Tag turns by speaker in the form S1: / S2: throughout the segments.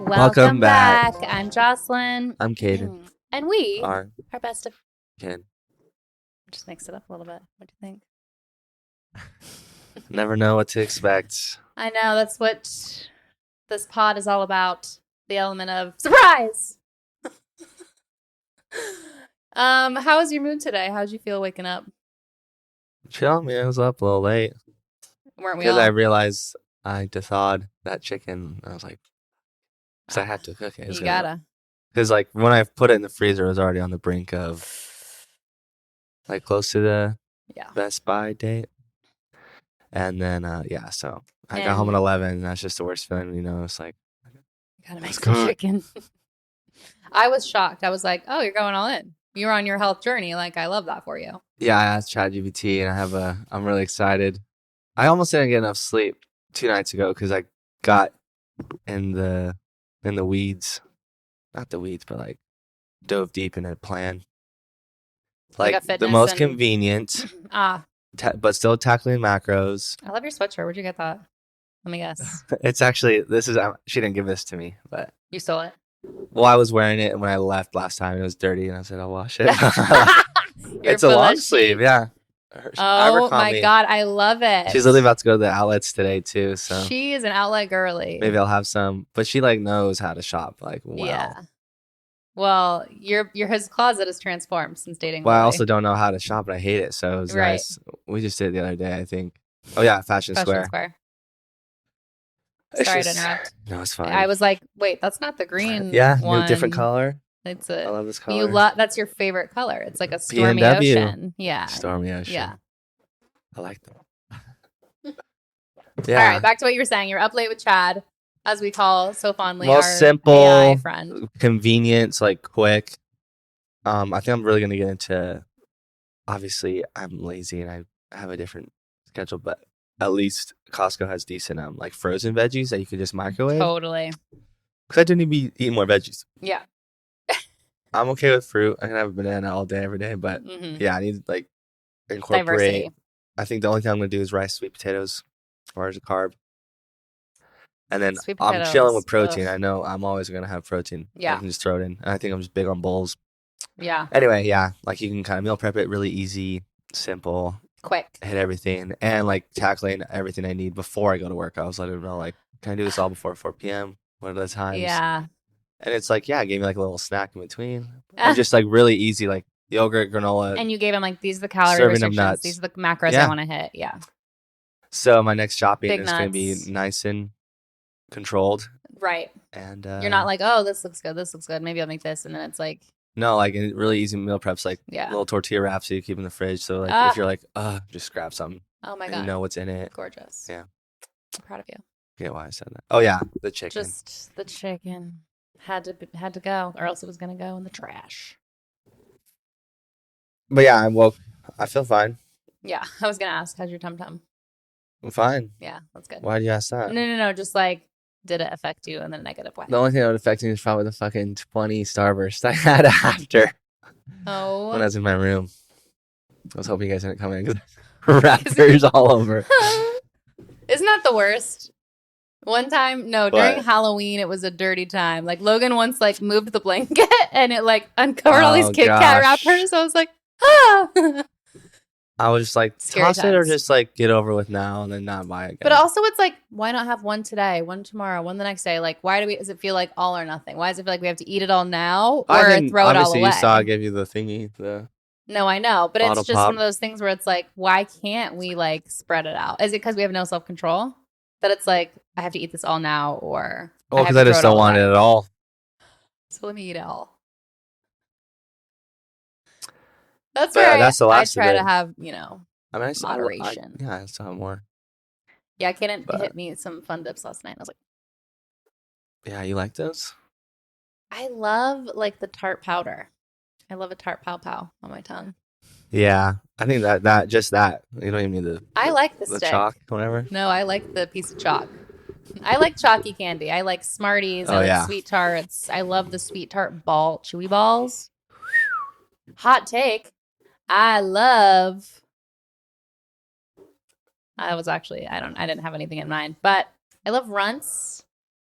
S1: Welcome back. I'm Jocelyn.
S2: I'm Caden.
S1: And we
S2: Are
S1: are best of.
S2: Ken.
S1: Just mix it up a little bit. What do you think?
S2: Never know what to expect.
S1: I know that's what this pod is all about. The element of surprise. How was your mood today? How did you feel waking up?
S2: Chill, man. I was up a little late
S1: Weren't we
S2: because
S1: all?
S2: I realized I thawed that chicken. I was like, because I had to cook it.
S1: You gotta.
S2: Because like when I put it in the freezer, it was already on the brink of like close to the Best Buy date. And then so I got home at 11, and that's just the worst feeling, It's like,
S1: gotta make some chicken. I was shocked. I was like, oh, you're going all in. You're on your health journey. Like, I love that for you.
S2: Yeah, I asked ChatGPT, and I'm really excited. I almost didn't get enough sleep 2 nights ago because I got in the weeds. Not the weeds, but like dove deep in a plan. Like the most convenient. But still tackling macros.
S1: I love your sweatshirt. Where'd you get that? Let me guess.
S2: It's actually, she didn't give this to me, but.
S1: You stole it?
S2: Well, I was wearing it, and when I left last time, it was dirty, and I said, I'll wash it. It's a long sleeve, yeah.
S1: Oh my God, I love it.
S2: She's literally about to go to the outlets today, too, so.
S1: She is an outlet girly.
S2: Maybe I'll have some, but she like knows how to shop, like, well.
S1: Yeah. Well, his closet is transformed since dating.
S2: Well, I also don't know how to shop, and I hate it, so it was nice. We just did it the other day, I think. Oh, yeah, Fashion Square.
S1: Sorry to interrupt.
S2: No, it's fine.
S1: I was like, wait, that's not the green
S2: one. New different color.
S1: I
S2: love this color.
S1: That's your favorite color. It's like a stormy ocean. Yeah.
S2: Stormy ocean.
S1: Yeah.
S2: I like them.
S1: Yeah. All right, back to what you were saying. You're up late with Chad, as we call so fondly our
S2: simple
S1: AI friend.
S2: Convenience, like quick. I think I'm really gonna get into. Obviously, I'm lazy and I have a different schedule, but at least Costco has decent like frozen veggies that you could just microwave.
S1: Totally.
S2: Because I do need to be eating more veggies.
S1: Yeah.
S2: I'm okay with fruit. I can have a banana all day, every day, but I need to like incorporate.
S1: Diversity.
S2: I think the only thing I'm gonna do is rice, sweet potatoes, as far as a carb. And then I'm chilling with protein. I know I'm always gonna have protein.
S1: Yeah.
S2: I can just throw it in. And I think I'm just big on bowls.
S1: Yeah.
S2: Anyway, like you can kind of meal prep it really easy, simple,
S1: quick,
S2: hit everything, and like tackling everything I need before I go to work. I was letting them know, like, can I do this all before 4 p.m.? What are the times?
S1: Yeah.
S2: And it's like, it gave me like a little snack in between. And just like really easy, like yogurt, granola.
S1: And you gave him like, these are the calorie restrictions.
S2: Nuts.
S1: These are the macros I want to hit. Yeah.
S2: So my next shopping is going to be nice and controlled.
S1: Right.
S2: And
S1: you're not like, oh, this looks good. This looks good. Maybe I'll make this. And then it's like.
S2: No, like really easy meal preps, like little tortilla wraps that you keep in the fridge. So like if you're like, just grab something.
S1: Oh my God.
S2: You know what's in it.
S1: Gorgeous.
S2: Yeah.
S1: I'm proud of you.
S2: Yeah, why I said that. Oh yeah, the chicken.
S1: Just the chicken had to go, or else it was gonna go in the trash.
S2: But yeah, I'm woke. I feel fine.
S1: Yeah, I was gonna ask, how's your tum-tum?
S2: I'm fine.
S1: Yeah, that's good.
S2: Why do you ask that?
S1: No. Just like, did it affect you in a negative way?
S2: The only thing that would affect me is probably the fucking 20 Starburst I had after.
S1: Oh.
S2: When I was in my room. I was hoping you guys didn't come in because wrappers all over.
S1: Isn't that the worst? One time, during Halloween, it was a dirty time. Like Logan once like moved the blanket and it like uncovered all these Kit Kat wrappers. So I was like,
S2: I was just like, toss it or just like get over with now and then not buy it again.
S1: But also it's like, why not have one today, one tomorrow, one the next day? Like, does it feel like all or nothing? Why does it feel like we have to eat it all now or throw it all away?
S2: Obviously, you saw I gave you the thingy.
S1: No, I know. But it's just one of those things where it's like, why can't we like spread it out? Is it because we have no self-control? That it's like, I have to eat this all now or...
S2: Well, because I just don't want it at all.
S1: So let me eat it all. That's right.
S2: That's the last
S1: I try to have, moderation.
S2: I still have more.
S1: Yeah, Kaden hit me some fun dips last night. I was like...
S2: Yeah, you like those?
S1: I love like the tart powder. I love a tart pow pow on my tongue.
S2: Yeah, I think that just that. You don't even need the
S1: I like the stick.
S2: Chalk, whatever.
S1: No, I like the piece of chalk. I like chalky candy. I like Smarties. I like sweet tarts. I love the sweet tart chewy balls. Hot take. I didn't have anything in mind, but I love Runts.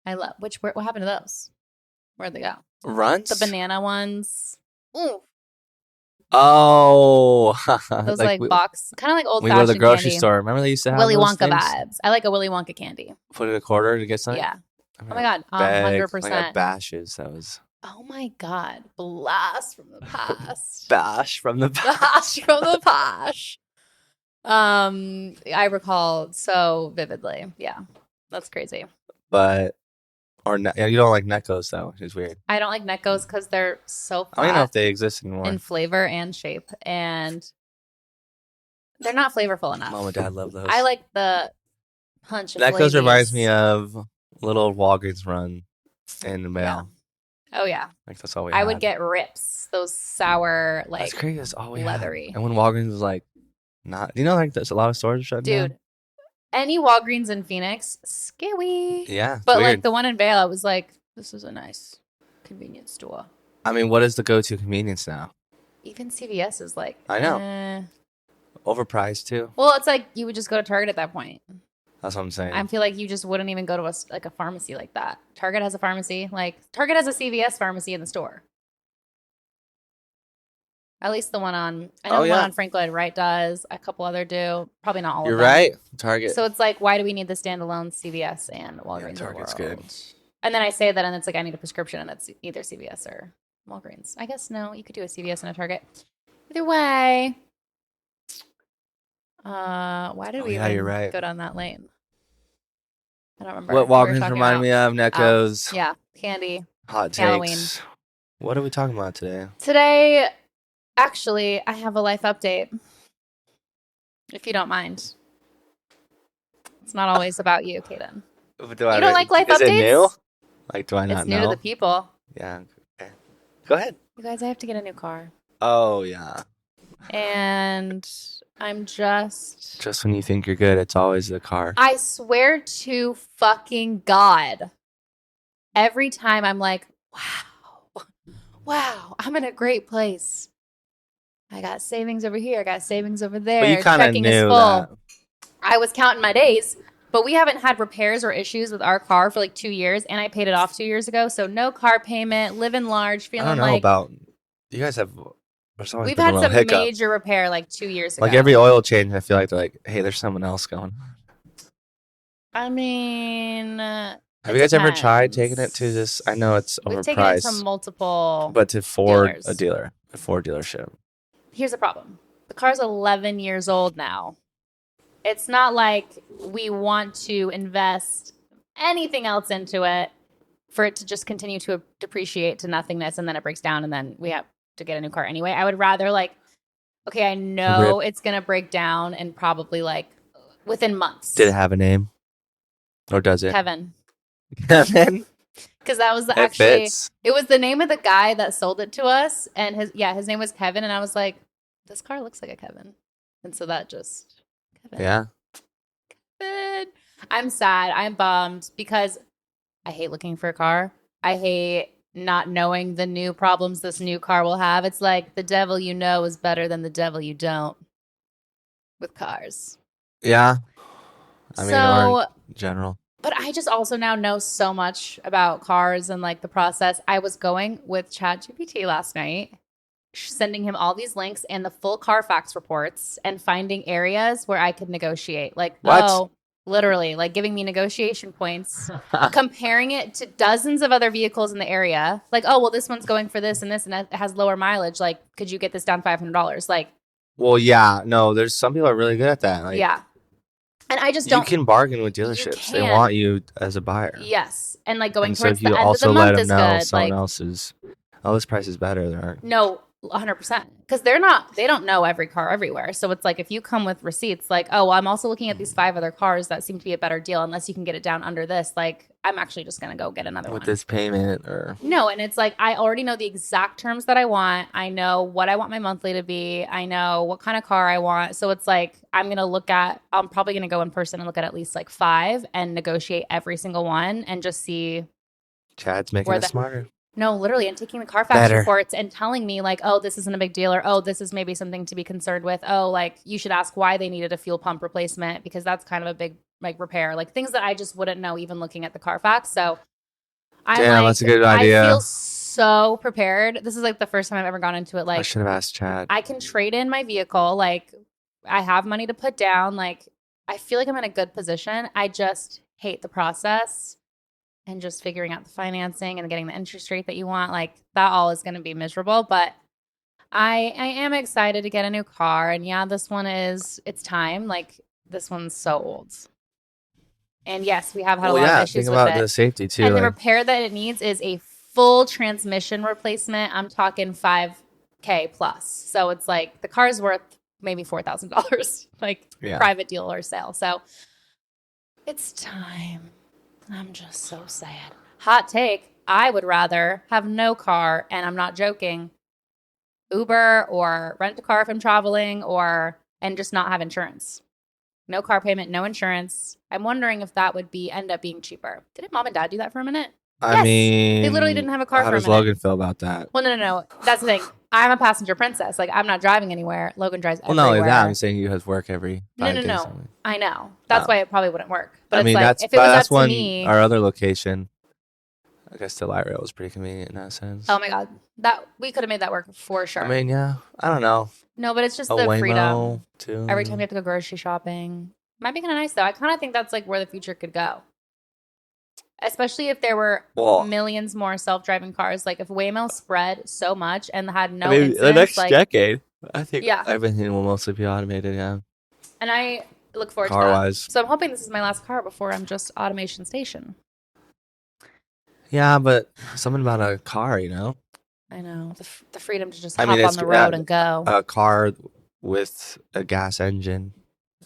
S1: I love what happened to those? Where'd they go?
S2: Runs?
S1: The banana ones. Ooh.
S2: Oh,
S1: Those like box, kind of like old
S2: we
S1: fashioned
S2: were at the grocery
S1: candy.
S2: store. Remember they used to have
S1: Willy
S2: those
S1: Wonka
S2: things?
S1: vibes. I like a Willy Wonka candy.
S2: Put in a quarter to get something.
S1: Yeah. Oh my god, 100%.
S2: I got bashes. That was.
S1: Oh my god, blast from the past.
S2: Bash from the past.
S1: Bash from the past. I recall so vividly. Yeah, that's crazy.
S2: But you don't like Neckos though, which is weird.
S1: I don't like Neckos because they're so flat.
S2: I don't even know if they exist anymore.
S1: In flavor and shape, and they're not flavorful enough.
S2: Mom and Dad love those.
S1: I like the punch of
S2: Neckos reminds me of little Walgreens run in the mail.
S1: Yeah. Oh yeah.
S2: Like that's all we
S1: I
S2: had.
S1: would get Rips, those sour like
S2: that's crazy. That's all we
S1: leathery.
S2: Had. And when Walgreens was like not, you know, like there's a lot of stores shut down.
S1: Dude, any Walgreens in Phoenix, scary.
S2: Yeah.
S1: But
S2: weird.
S1: like the one in Vail, I was like, this is a nice convenience store.
S2: I mean, what is the go-to convenience now?
S1: Even CVS is like,
S2: I know. Overpriced too.
S1: Well, it's like you would just go to Target at that point.
S2: That's what I'm saying.
S1: I feel like you just wouldn't even go to a pharmacy like that. Target has a pharmacy. Like Target has a CVS pharmacy in the store. At least the one on, I know the one on Franklin Wright does. A couple other do. Probably not all
S2: You're
S1: of them.
S2: right. Target.
S1: So it's like, why do we need the standalone CVS and Walgreens?
S2: Yeah, Target's good.
S1: And then I say that, and it's like I need a prescription, and it's either CVS or Walgreens. I guess no, you could do a CVS and a Target. Either way. Why did we even go down that lane? I don't remember.
S2: What Walgreens remind me of? Neckos.
S1: Yeah, candy.
S2: Hot takes.
S1: Halloween.
S2: What are we talking about today?
S1: Today, actually, I have a life update. If you don't mind. It's not always about you, Kaden. You don't like life updates?
S2: Is it new? Like, do I not know?
S1: It's new to the people.
S2: Yeah. Okay. Go ahead.
S1: You guys, I have to get a new car.
S2: Oh, yeah.
S1: And I'm just
S2: when you think you're good, it's always the car.
S1: I swear to fucking God. Every time I'm like, wow, I'm in a great place. I got savings over here. I got savings over there.
S2: But you kind of knew that.
S1: I was counting my days, but we haven't had repairs or issues with our car for like 2 years, and I paid it off 2 years ago. So no car payment, living large, feeling like...
S2: I don't know about... You guys have...
S1: We've had some major repair like 2 years ago.
S2: Like every oil change, I feel like they're like, hey, there's someone else going.
S1: I mean...
S2: have you guys ever tried taking it to this? I know it's overpriced. We've taken it
S1: to multiple
S2: But to Ford,
S1: dealers.
S2: A Ford dealership.
S1: Here's the problem. The car's 11 years old now. It's not like we want to invest anything else into it for it to just continue to depreciate to nothingness, and then it breaks down, and then we have to get a new car anyway. I would rather okay, I know it's going to break down and probably within months.
S2: Did it have a name? Or does it?
S1: Kevin.
S2: Kevin?
S1: Because that was it was the name of the guy that sold it to us, and his name was Kevin, and I was like, this car looks like a Kevin. And so that just... Kevin.
S2: Yeah.
S1: Kevin. I'm sad. I'm bummed because I hate looking for a car. I hate not knowing the new problems this new car will have. It's like the devil you know is better than the devil you don't with cars.
S2: Yeah. I mean, in general.
S1: But I just also now know so much about cars and the process. I was going with ChatGPT last night, sending him all these links and the full Carfax reports and finding areas where I could negotiate. Literally, giving me negotiation points, comparing it to dozens of other vehicles in the area. This one's going for this and it has lower mileage. Could you get this down $500?
S2: Well, yeah. No, there's some people are really good at that.
S1: Yeah. And I just don't.
S2: You can bargain with dealerships. They want you as a buyer.
S1: Yes. And going
S2: and
S1: towards
S2: so if
S1: the
S2: you
S1: end
S2: also
S1: of the month
S2: let
S1: is
S2: them know
S1: good.
S2: Someone else's, this price is better. There aren't.
S1: No, 100%. Because they don't know every car everywhere. So it's if you come with receipts, I'm also looking at these 5 other cars that seem to be a better deal. Unless you can get it down under this, I'm actually just going to go get another one.
S2: With this payment or.
S1: No, and it's I already know the exact terms that I want. I know what I want my monthly to be. I know what kind of car I want. So it's I'm probably going to go in person and look at least 5 and negotiate every single one and just see.
S2: Chad's making it smarter.
S1: No, literally, and taking the Carfax reports and telling me this isn't a big deal, or this is maybe something to be concerned with. You should ask why they needed a fuel pump replacement because that's kind of a big repair. Things that I just wouldn't know even looking at the Carfax. So I'm
S2: Damn,
S1: like,
S2: that's a good
S1: I
S2: idea.
S1: feel so prepared. This is like the first time I've ever gone into it.
S2: I
S1: Like,
S2: should have asked Chad.
S1: I can trade in my vehicle. Like, I have money to put down. Like, I feel like I'm in a good position. I just hate the process and just figuring out the financing and getting the interest rate that you want. Like, that all is going to be miserable. But I am excited to get a new car. And yeah, this one it's time. Like, this one's so old. And yes, we have had a lot of
S2: Think
S1: issues with
S2: about
S1: it.
S2: the safety too.
S1: And the
S2: Like,
S1: repair that it needs is a full transmission replacement. I'm talking $5K plus. So it's like the car's worth maybe $4,000, like private deal or sale. So it's time. I'm just so sad. Hot take. I would rather have no car, and I'm not joking, Uber or rent a car if I'm traveling, and just not have insurance. No car payment, no insurance. I'm wondering if that would end up being cheaper. Didn't mom and dad do that for a minute?
S2: I mean,
S1: they literally didn't have a car
S2: how
S1: for a
S2: does
S1: minute.
S2: Logan feel about that?
S1: Well, no. That's the thing. I'm a passenger princess. Like, I'm not driving anywhere. Logan drives
S2: Well,
S1: everywhere.
S2: not only that, I'm saying you have work every 5 days.
S1: No. I know. That's why it probably wouldn't work. But
S2: I mean,
S1: it's like,
S2: that's
S1: if it was
S2: that's
S1: up to me.
S2: Our other location, I guess the light rail was pretty convenient in that sense.
S1: Oh my God. That we could have made that work for sure.
S2: I mean, yeah. I don't know.
S1: No, but it's just
S2: A
S1: the
S2: Waymo,
S1: freedom.
S2: too.
S1: Every time you have to go grocery shopping. Might be kind of nice, though. I kind of think that's like where the future could go. Especially if there were millions more self-driving cars. Like if Waymo spread so much and had no incidents.
S2: The next
S1: like,
S2: decade, I think
S1: Yeah.
S2: everything will mostly be automated, yeah.
S1: And I look forward to
S2: Car-wise.
S1: that. So I'm hoping this is my last car before I'm just automation station.
S2: Yeah, but something about a car, you know?
S1: I know. The freedom to just
S2: I
S1: hop
S2: mean,
S1: on
S2: it's
S1: the road and go.
S2: a car with a gas engine.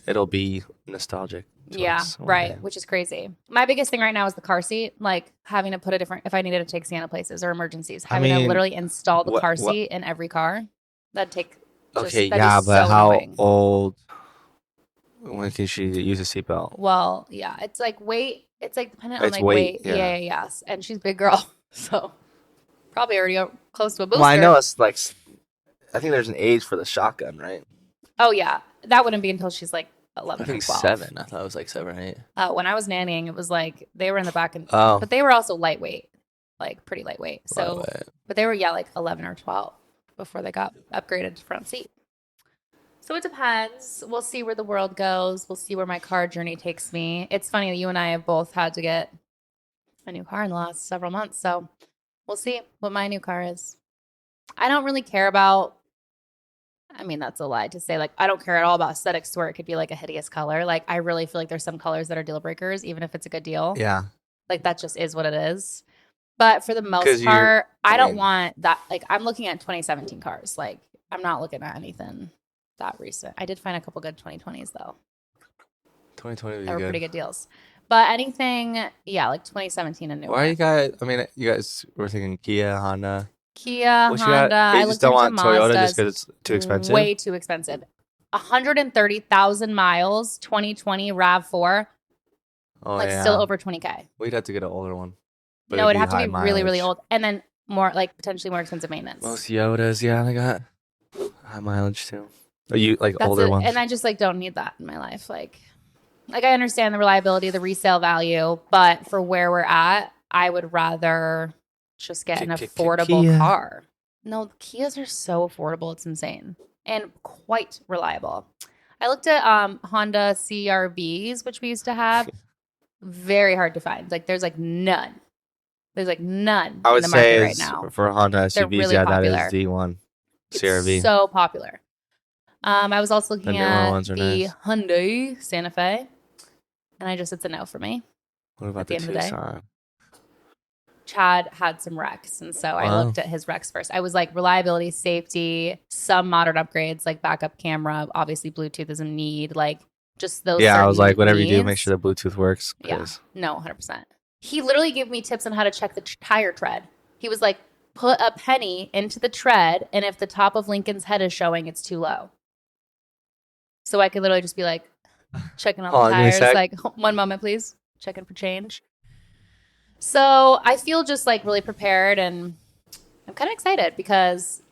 S2: It'll be nostalgic. to
S1: Yeah,
S2: us one
S1: right.
S2: day.
S1: Which is crazy. My biggest thing right now is the car seat. Like having to put if I needed to take Sienna places or emergencies, having to literally install the car seat in every car. That'd take.
S2: Okay,
S1: that'd
S2: yeah,
S1: be
S2: but
S1: so
S2: how
S1: annoying.
S2: old? When can she use a seatbelt?
S1: Well, yeah, it's like weight. It's like dependent on
S2: It's
S1: like
S2: weight,
S1: weight.
S2: yeah.
S1: Yes, and she's a big girl, so probably already close to a booster.
S2: Well, I know it's like, I think there's an age for the shotgun, right?
S1: Oh yeah, that wouldn't be until she's like 11
S2: I think
S1: or 12.
S2: 7. I thought it was like 7 or 8.
S1: When I was nannying, it was like they were in the back,
S2: Oh,
S1: but they were also lightweight, like pretty lightweight. So,
S2: love it.
S1: but they were like 11 or 12 before they got upgraded to front seat. So it depends. We'll see where the world goes. We'll see where my car journey takes me. It's funny that you and I have both had to get a new car in the last several months. So we'll see what my new car is. I don't really care about, I mean, that's a lie to say, like, I don't care at all about aesthetics to where it could be like a hideous color. Like, I really feel like there's some colors that are deal breakers, even if it's a good deal.
S2: Yeah.
S1: Like, that just is what it is. But for the
S2: 'Cause
S1: most part, I don't want that. Like, I'm looking at 2017 cars. Like, I'm not looking at anything that recent. I did find a couple good 2020s, though.
S2: 2020 would be
S1: That were
S2: good.
S1: pretty good deals. But anything, yeah, like 2017 and newer.
S2: Why are you guys? I mean, you guys were thinking Kia, Honda.
S1: Kia,
S2: What you
S1: Honda.
S2: got? You
S1: I
S2: just
S1: looked
S2: don't
S1: into
S2: want Toyota
S1: Mazdas.
S2: just because it's too expensive.
S1: Way too expensive. 130,000 miles, 2020 RAV4.
S2: Oh
S1: like
S2: yeah.
S1: still over 20K.
S2: We'd have to get an older one. But
S1: No, it'd have to
S2: high
S1: be really, really
S2: mileage.
S1: old. And then more, like potentially more expensive maintenance.
S2: Most Yodas, yeah, they got high mileage too. Are you like
S1: That's
S2: older
S1: it.
S2: ones?
S1: And I just like don't need that in my life. Like I understand the reliability, the resale value, but for where we're at, I would rather just get an affordable
S2: Kia.
S1: car. No, the Kias are so affordable. It's insane and quite reliable. I looked at Honda CRVs, which we used to have. Very hard to find. Like there's like none. There's like none
S2: I would
S1: in the market
S2: say
S1: right now.
S2: for Honda
S1: They're
S2: SUVs,
S1: really
S2: yeah,
S1: popular.
S2: that is the one.
S1: It's
S2: CRV.
S1: so popular. I was also looking
S2: newer
S1: at
S2: ones are
S1: the
S2: nice.
S1: Hyundai Santa Fe, and it's a no for me.
S2: What about
S1: at the
S2: the
S1: end of the day.
S2: Tucson?
S1: Chad had some wrecks, and so I
S2: Wow.
S1: looked at his wrecks first. I was like reliability, safety, some modern upgrades like backup camera. Obviously, Bluetooth is a need. Like just those.
S2: Yeah, I was
S1: certain
S2: like, whatever you do,
S1: needs.
S2: make sure the Bluetooth works.
S1: Yeah,
S2: 'cause-
S1: no, 100%. He literally gave me tips on how to check the tire tread. He was like, put a penny into the tread, and if the top of Lincoln's head is showing, it's too low. So I could literally just be like checking on
S2: Hold
S1: the
S2: on, give me a
S1: tires,
S2: sec.
S1: like 1 moment, please, checking for change. So I feel just like really prepared, and I'm kind of excited because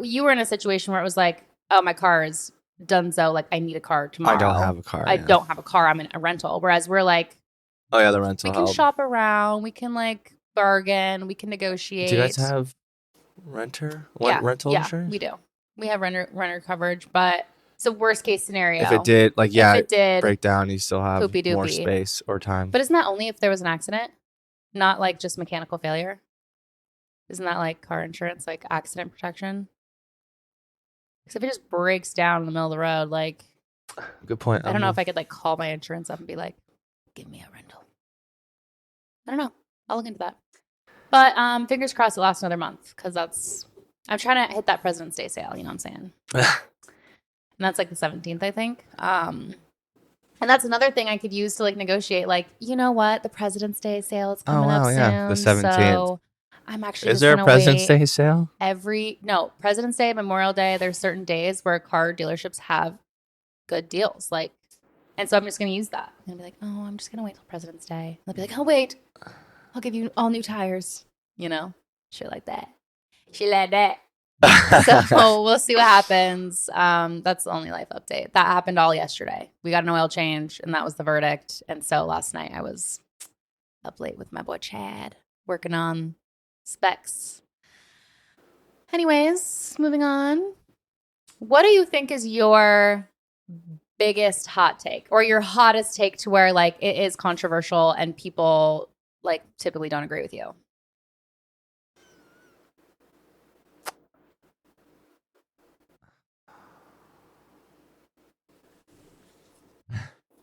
S1: you were in a situation where it was like, oh, my car is donezo. Like I need a car tomorrow.
S2: I don't have a car.
S1: I
S2: yeah.
S1: don't have a car. I'm in a rental. Whereas we're like,
S2: Oh yeah, the rental
S1: we can
S2: help.
S1: shop around. We can like bargain. We can negotiate.
S2: Do you guys have rental
S1: yeah,
S2: insurance?
S1: we do. We have renter coverage, but it's a worst case scenario.
S2: If it did, like, yeah,
S1: if it did
S2: break down, you still have
S1: poopy
S2: more
S1: doopy.
S2: space or time.
S1: But isn't that only if there was an accident? Not like just mechanical failure? Isn't that like car insurance, like accident protection? Because if it just breaks down in the middle of the road, like,
S2: Good point.
S1: I don't know if I could like call my insurance up and be like, give me a rental. I don't know. I'll look into that. But fingers crossed it lasts another month because I'm trying to hit that President's Day sale. You know what I'm saying? And that's like the 17th, I think. And that's another thing I could use to like negotiate. Like, you know what? The President's Day sale is coming up soon.
S2: The 17th.
S1: So I'm actually
S2: Is there a President's Day sale?
S1: No, President's Day, Memorial Day, there's certain days where car dealerships have good deals. Like, and so I'm just going to use that. I'm going to be like, oh, I'm just going to wait till President's Day. And they'll be like, oh, wait, I'll give you all new tires, you know, shit like that. So we'll see what happens. That's the only life update. That happened all yesterday. We got an oil change, and that was the verdict. And so last night I was up late with my boy Chad, working on specs. Anyways, moving on. What do you think is your biggest hot take or your hottest take to where like it is controversial and people like typically don't agree with you?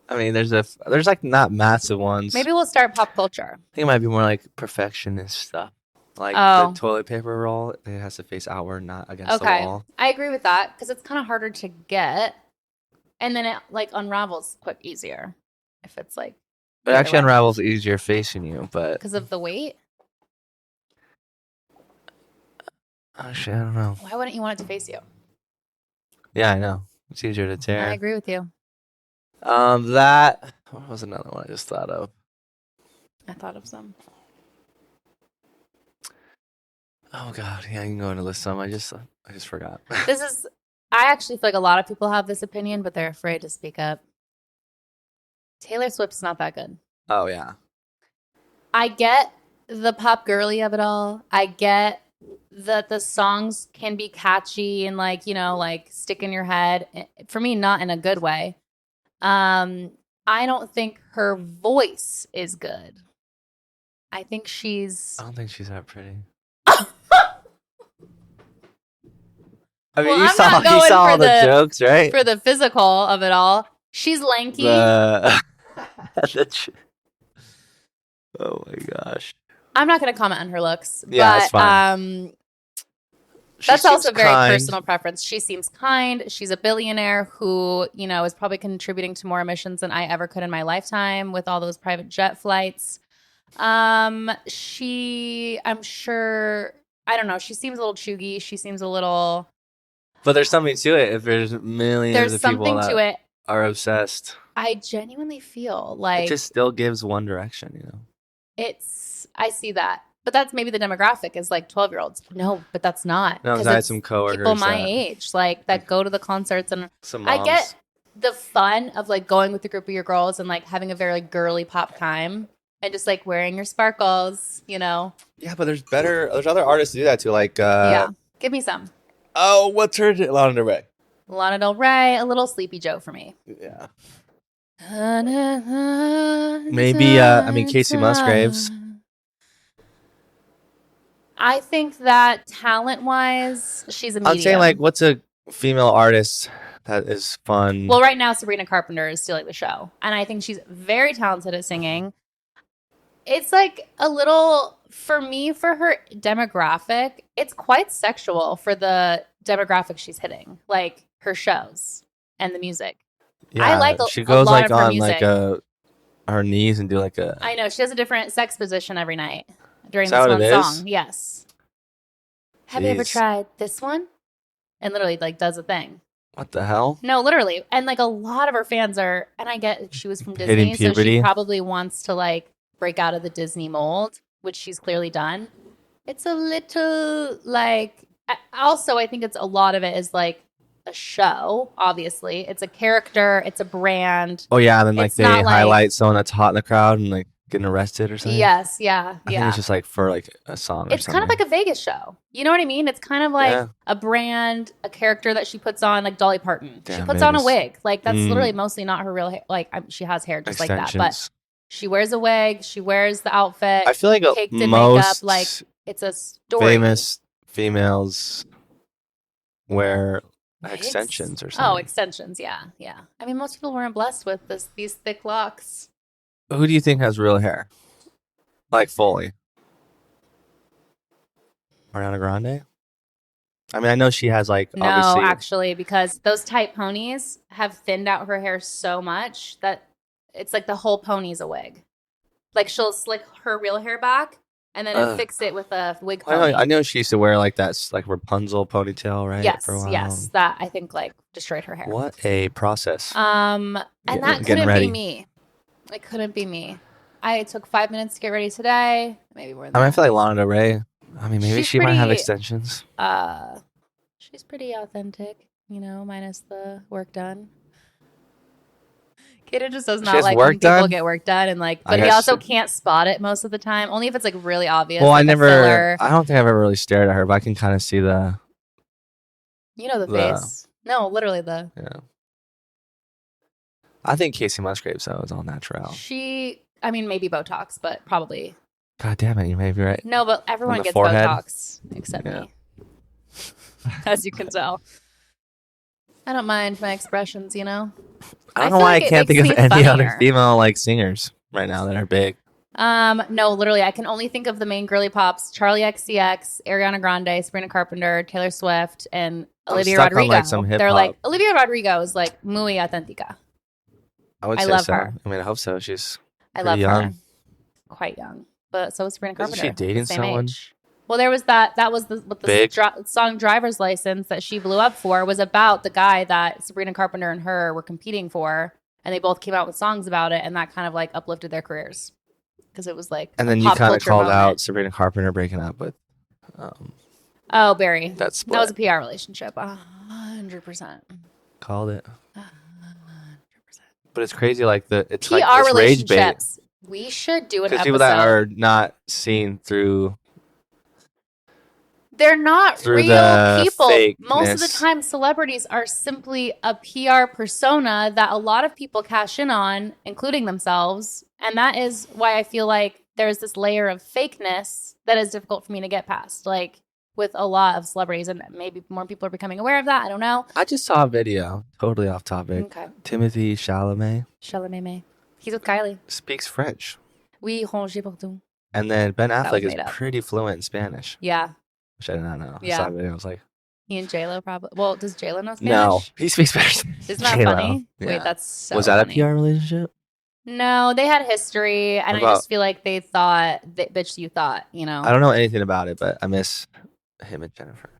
S2: I mean, there's like not massive ones.
S1: Maybe we'll start pop culture.
S2: I think it might be more like perfectionist stuff. Like the toilet paper roll, it has to face outward, not against the wall.
S1: I agree with that because it's kind of harder to get. And then it like unravels easier if it's like.
S2: It actually unravels easier facing you, but.
S1: Because of the weight?
S2: Actually, I don't know.
S1: Why wouldn't you want it to face you?
S2: Yeah, I know. It's easier to tear.
S1: I agree with you.
S2: What was another one I just thought of?
S1: I thought of some.
S2: Oh God, yeah, I can go into list some. I just forgot.
S1: I actually feel like a lot of people have this opinion, but they're afraid to speak up. Taylor Swift's not that good.
S2: Oh yeah.
S1: I get the pop girly of it all. I get that the songs can be catchy and like, you know, like stick in your head. For me, not in a good way. I don't think her voice is good. I don't think she's that
S2: pretty. I mean,
S1: well,
S2: you saw all the jokes, right?
S1: For the physical of it all. She's lanky.
S2: Oh my gosh.
S1: I'm not going to comment on her looks.
S2: Yeah,
S1: but,
S2: that's fine.
S1: That's also very personal preference. She seems kind. She's a billionaire who, you know, is probably contributing to more emissions than I ever could in my lifetime with all those private jet flights. I'm sure, I don't know. She seems a little chuggy. She seems a little.
S2: But there's something to it if there's millions of people that are obsessed.
S1: I genuinely feel like
S2: it just still gives one direction, you know?
S1: I see that. But that's maybe the demographic is like 12-year-olds. No, but that's not.
S2: No, I had some coworkers.
S1: People my age, like that go to the concerts. And
S2: some moms.
S1: I get the fun of like going with a group of your girls and like having a very girly pop time and just like wearing your sparkles, you know?
S2: Yeah, but there's other artists to do that too. Like,
S1: yeah, give me some.
S2: Oh, what's her? Lana Del Rey.
S1: Lana Del Rey, a little Sleepy Joe for me.
S2: Yeah. Maybe, Casey Musgraves.
S1: I think that talent-wise, she's a medium.
S2: I'm saying, like, what's a female artist that is fun?
S1: Well, right now, Sabrina Carpenter is stealing the show. And I think she's very talented at singing. It's, like, a little, for me, for her demographic, it's quite sexual for the demographic she's hitting. Like, her shows and the music.
S2: Yeah,
S1: I like
S2: she goes, like, on,
S1: music.
S2: like, her knees and do, like, a...
S1: I know. She has a different sex position every night. During this one song, yes. Have you ever tried this one? And literally, like, does a thing.
S2: What the hell?
S1: No, literally. And, like, a lot of her fans are, and I get she was from Disney, so she probably wants to, like, break out of the Disney mold, which she's clearly done. It's a little, like, also, I think it's a lot of it is, like, a show, obviously. It's a character. It's a brand.
S2: Oh, yeah, and then, like, they highlight someone that's hot in the crowd and, like, getting arrested or something?
S1: Yes, yeah,
S2: I think
S1: yeah.
S2: it's just like for like a song or
S1: It's
S2: something.
S1: kind of like a Vegas show. You know what I mean? It's kind of like
S2: Yeah.
S1: a brand, a character that she puts on, like Dolly Parton. She
S2: Damn,
S1: puts on a
S2: Vegas.
S1: wig. Like that's
S2: Mm.
S1: literally mostly not her real hair. Like she has hair just like that, but
S2: Extensions.
S1: she wears a wig. She wears the outfit.
S2: I feel like
S1: caked in
S2: most
S1: makeup. Like it's a story.
S2: famous females wear
S1: Wigs?
S2: extensions or
S1: Oh,
S2: something.
S1: extensions. Yeah, yeah. I mean, most people weren't blessed with these thick locks.
S2: Who do you think has real hair? Like fully? Ariana Grande? I mean, I know she has like
S1: No,
S2: obviously.
S1: actually, because those tight ponies have thinned out her hair so much that it's like the whole pony's a wig. Like she'll slick her real hair back and then fix it with a wig pony.
S2: I know she used to wear like that like Rapunzel ponytail, right?
S1: Yes,
S2: for a while.
S1: yes. That I think like destroyed her hair.
S2: What a process.
S1: And
S2: Getting
S1: that couldn't
S2: ready.
S1: be me. It couldn't be me. I took 5 minutes to get ready today. Maybe more than
S2: I mean, I
S1: that.
S2: feel like Lana Del Rey. I mean, maybe
S1: She's
S2: she might have
S1: pretty-
S2: extensions.
S1: She's pretty authentic, you know, minus the work done. Kata just does
S2: She
S1: not
S2: has
S1: like
S2: work
S1: when people
S2: done?
S1: get work done, and like,
S2: I
S1: but he
S2: guess
S1: also
S2: she-
S1: can't spot it most of the time. Only if it's like really obvious.
S2: Well,
S1: like
S2: I
S1: a
S2: never.
S1: filler.
S2: I don't think I've ever really stared at her, but I can kind of see the.
S1: You know the
S2: the-
S1: face. No, literally the.
S2: Yeah. I think Casey Musgraves though is all natural.
S1: She. I mean, maybe Botox, but probably
S2: God damn it, you may be right.
S1: no. But everyone
S2: the
S1: gets
S2: forehead?
S1: Botox except
S2: Yeah.
S1: me, as you can tell. I don't mind my expressions, you know.
S2: I don't
S1: I
S2: know
S1: feel
S2: why
S1: like
S2: I
S1: it
S2: can't think
S1: makes
S2: of
S1: me
S2: any other
S1: funnier.
S2: female like singers right now that are big.
S1: No, literally, I can only think of the main girly pops: Charlie XCX, Ariana Grande, Sabrina Carpenter, Taylor Swift, and
S2: I'm
S1: Olivia
S2: stuck on,
S1: Rodrigo.
S2: like, some
S1: They're
S2: hip-hop.
S1: like Olivia Rodrigo is like muy auténtica.
S2: I would
S1: I
S2: say
S1: love
S2: so.
S1: her.
S2: I mean, I hope so. She's
S1: I
S2: Pretty
S1: love
S2: young.
S1: her. Quite young, but so is Sabrina
S2: Isn't
S1: Carpenter.
S2: she dating
S1: the same
S2: someone?
S1: Age. Well, there was that. That was what the
S2: Big?
S1: song "Driver's License" that she blew up for was about the guy that Sabrina Carpenter and her were competing for, and they both came out with songs about it, and that kind of like uplifted their careers because it was like.
S2: and
S1: a
S2: then you
S1: pop
S2: kind of
S1: culture
S2: called
S1: moment.
S2: out Sabrina Carpenter breaking up with
S1: Oh, Barry.
S2: that split.
S1: That was a PR relationship. 100%.
S2: Called it.
S1: 100%.
S2: But it's crazy, like it's
S1: PR
S2: like it's rage bait
S1: relationships. We should do an
S2: because
S1: episode.
S2: people that are not seen through.
S1: They're not
S2: through
S1: real
S2: the
S1: people. Most of the
S2: fakeness.
S1: time, celebrities are simply a PR persona that a lot of people cash in on, including themselves. And that is why I feel like there's this layer of fakeness that is difficult for me to get past. Like with a lot of celebrities, and maybe more people are becoming aware of that. I don't know.
S2: I just saw a video, totally off topic.
S1: Okay.
S2: Timothy Chalamet
S1: Chalamet. He's with Kylie.
S2: speaks French,
S1: Oui, Roger Bourdon.
S2: and then Ben
S1: was
S2: Affleck is
S1: made up.
S2: pretty fluent in Spanish,
S1: Yeah.
S2: which I did not know.
S1: Yeah.
S2: I saw the video, I was like,
S1: He and J-Lo probably. Well, does J-Lo know Spanish?
S2: no, he speaks Spanish.
S1: Isn't that
S2: J-Lo.
S1: funny?
S2: Yeah.
S1: Wait, that's so
S2: Was that
S1: funny.
S2: a PR relationship?
S1: No, they had history, and
S2: What
S1: I
S2: about-
S1: just feel like they thought that bitch you thought, you know.
S2: I don't know anything about it, but I miss him and Jennifer.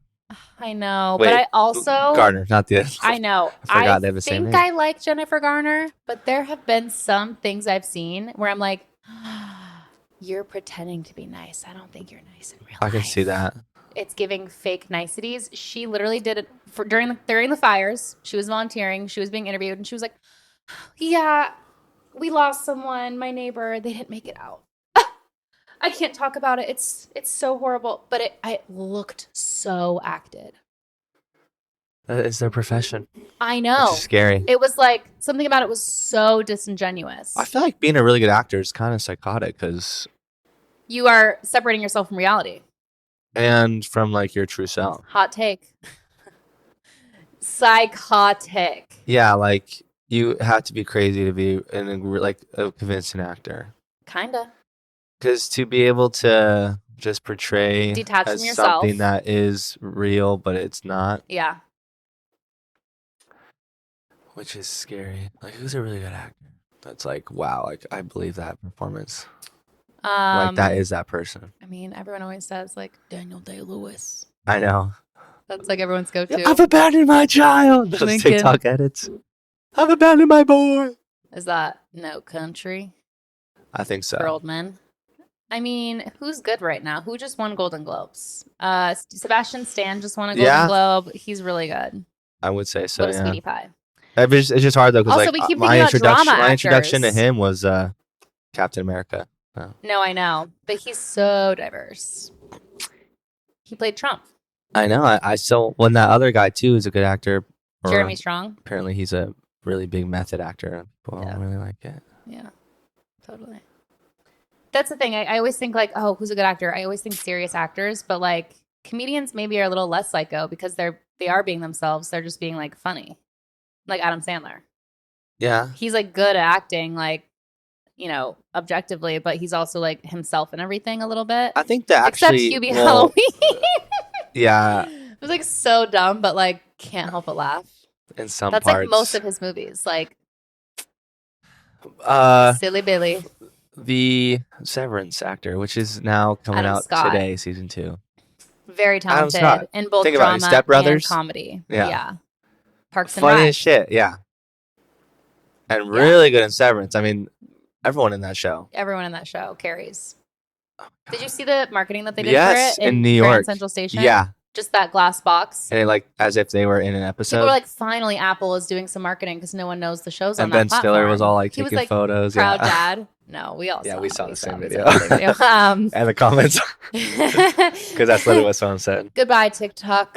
S1: I know,
S2: Wait,
S1: but I also
S2: Gardner, not the.
S1: I know.
S2: I forgot they have the same
S1: think
S2: name.
S1: I like Jennifer Garner, but there have been some things I've seen where I'm like, you're pretending to be nice. I don't think you're nice in real life.
S2: I can see that.
S1: It's giving fake niceties. She literally did it for during the fires. She was volunteering. She was being interviewed, and she was like, "Yeah, we lost someone. My neighbor. They didn't make it out. I can't talk about it. It's so horrible." But it looked so acted.
S2: That is their profession.
S1: I know.
S2: It's scary.
S1: It was like something about it was so disingenuous.
S2: I feel like being a really good actor is kind of psychotic because,
S1: You are separating yourself from reality.
S2: and from like your true self.
S1: Hot take. Psychotic.
S2: Yeah, like you have to be crazy to be like a convincing actor.
S1: Kinda.
S2: Because to be able to just portray
S1: Detach
S2: as
S1: from yourself.
S2: something that is real but it's not,
S1: Yeah.
S2: which is scary. Like who's a really good actor? That's like wow, like I believe that performance. Like that is that person.
S1: I mean, everyone always says like Daniel Day-Lewis.
S2: I know.
S1: That's like everyone's go-to.
S2: I've abandoned my child. Those
S1: Lincoln.
S2: TikTok edits. I've abandoned my boy.
S1: Is that No Country
S2: I think so.
S1: for old men? I mean, who's good right now? Who just won Golden Globes? Sebastian Stan just won a Golden
S2: Yeah.
S1: Globe. He's really good.
S2: I would say so.
S1: What a
S2: Yeah.
S1: sweetie pie.
S2: It's just hard though because
S1: Also,
S2: like
S1: we keep
S2: my
S1: thinking about
S2: introduction,
S1: drama
S2: my introduction to
S1: actors.
S2: him was Captain America.
S1: No, I know, but he's so diverse. He played Trump.
S2: I know. I still when that other guy too is a good actor. or
S1: Jeremy Strong.
S2: Apparently, he's a really big method actor. People
S1: Yeah.
S2: don't really like it.
S1: Yeah, totally. That's the thing. I always think like, oh, who's a good actor? I always think serious actors, but like comedians maybe are a little less psycho because they are being themselves. They're just being like funny, like Adam Sandler.
S2: Yeah,
S1: He's like good at acting, like, you know, objectively, but he's also like himself and everything a little bit.
S2: I think that
S1: Except
S2: actually.
S1: Hubie Halloween.
S2: Yeah,
S1: It was like so dumb, but like can't help but laugh.
S2: in some
S1: That's
S2: parts.
S1: like most of his movies, like
S2: Uh,
S1: Silly Billy.
S2: the Severance actor, which is now coming
S1: Adam
S2: out
S1: Scott.
S2: today, season 2.
S1: Very
S2: Adam
S1: talented
S2: Scott.
S1: in both
S2: Think about it,
S1: drama
S2: Step Brothers.
S1: and comedy.
S2: Yeah.
S1: Parks and
S2: Funny
S1: Rec.
S2: as shit, yeah. And really good in Severance. I mean, everyone in that show.
S1: Everyone in that show carries.
S2: Oh,
S1: Did you see the marketing that they did
S2: Yes,
S1: for it
S2: in New
S1: Grand
S2: York.
S1: Central Station?
S2: Yeah.
S1: Just that glass box.
S2: And like as if they were in an episode.
S1: People were like, finally, Apple is doing some marketing because no one knows the shows on
S2: and
S1: that
S2: Ben
S1: platform.
S2: Stiller was all like
S1: He was
S2: taking
S1: like,
S2: photos.
S1: proud
S2: yeah.
S1: dad. No, we all
S2: Yeah,
S1: saw
S2: we
S1: it.
S2: saw the same
S1: we
S2: video.
S1: saw the same video.
S2: And the comments. Because that's literally what someone said.
S1: Goodbye, TikTok.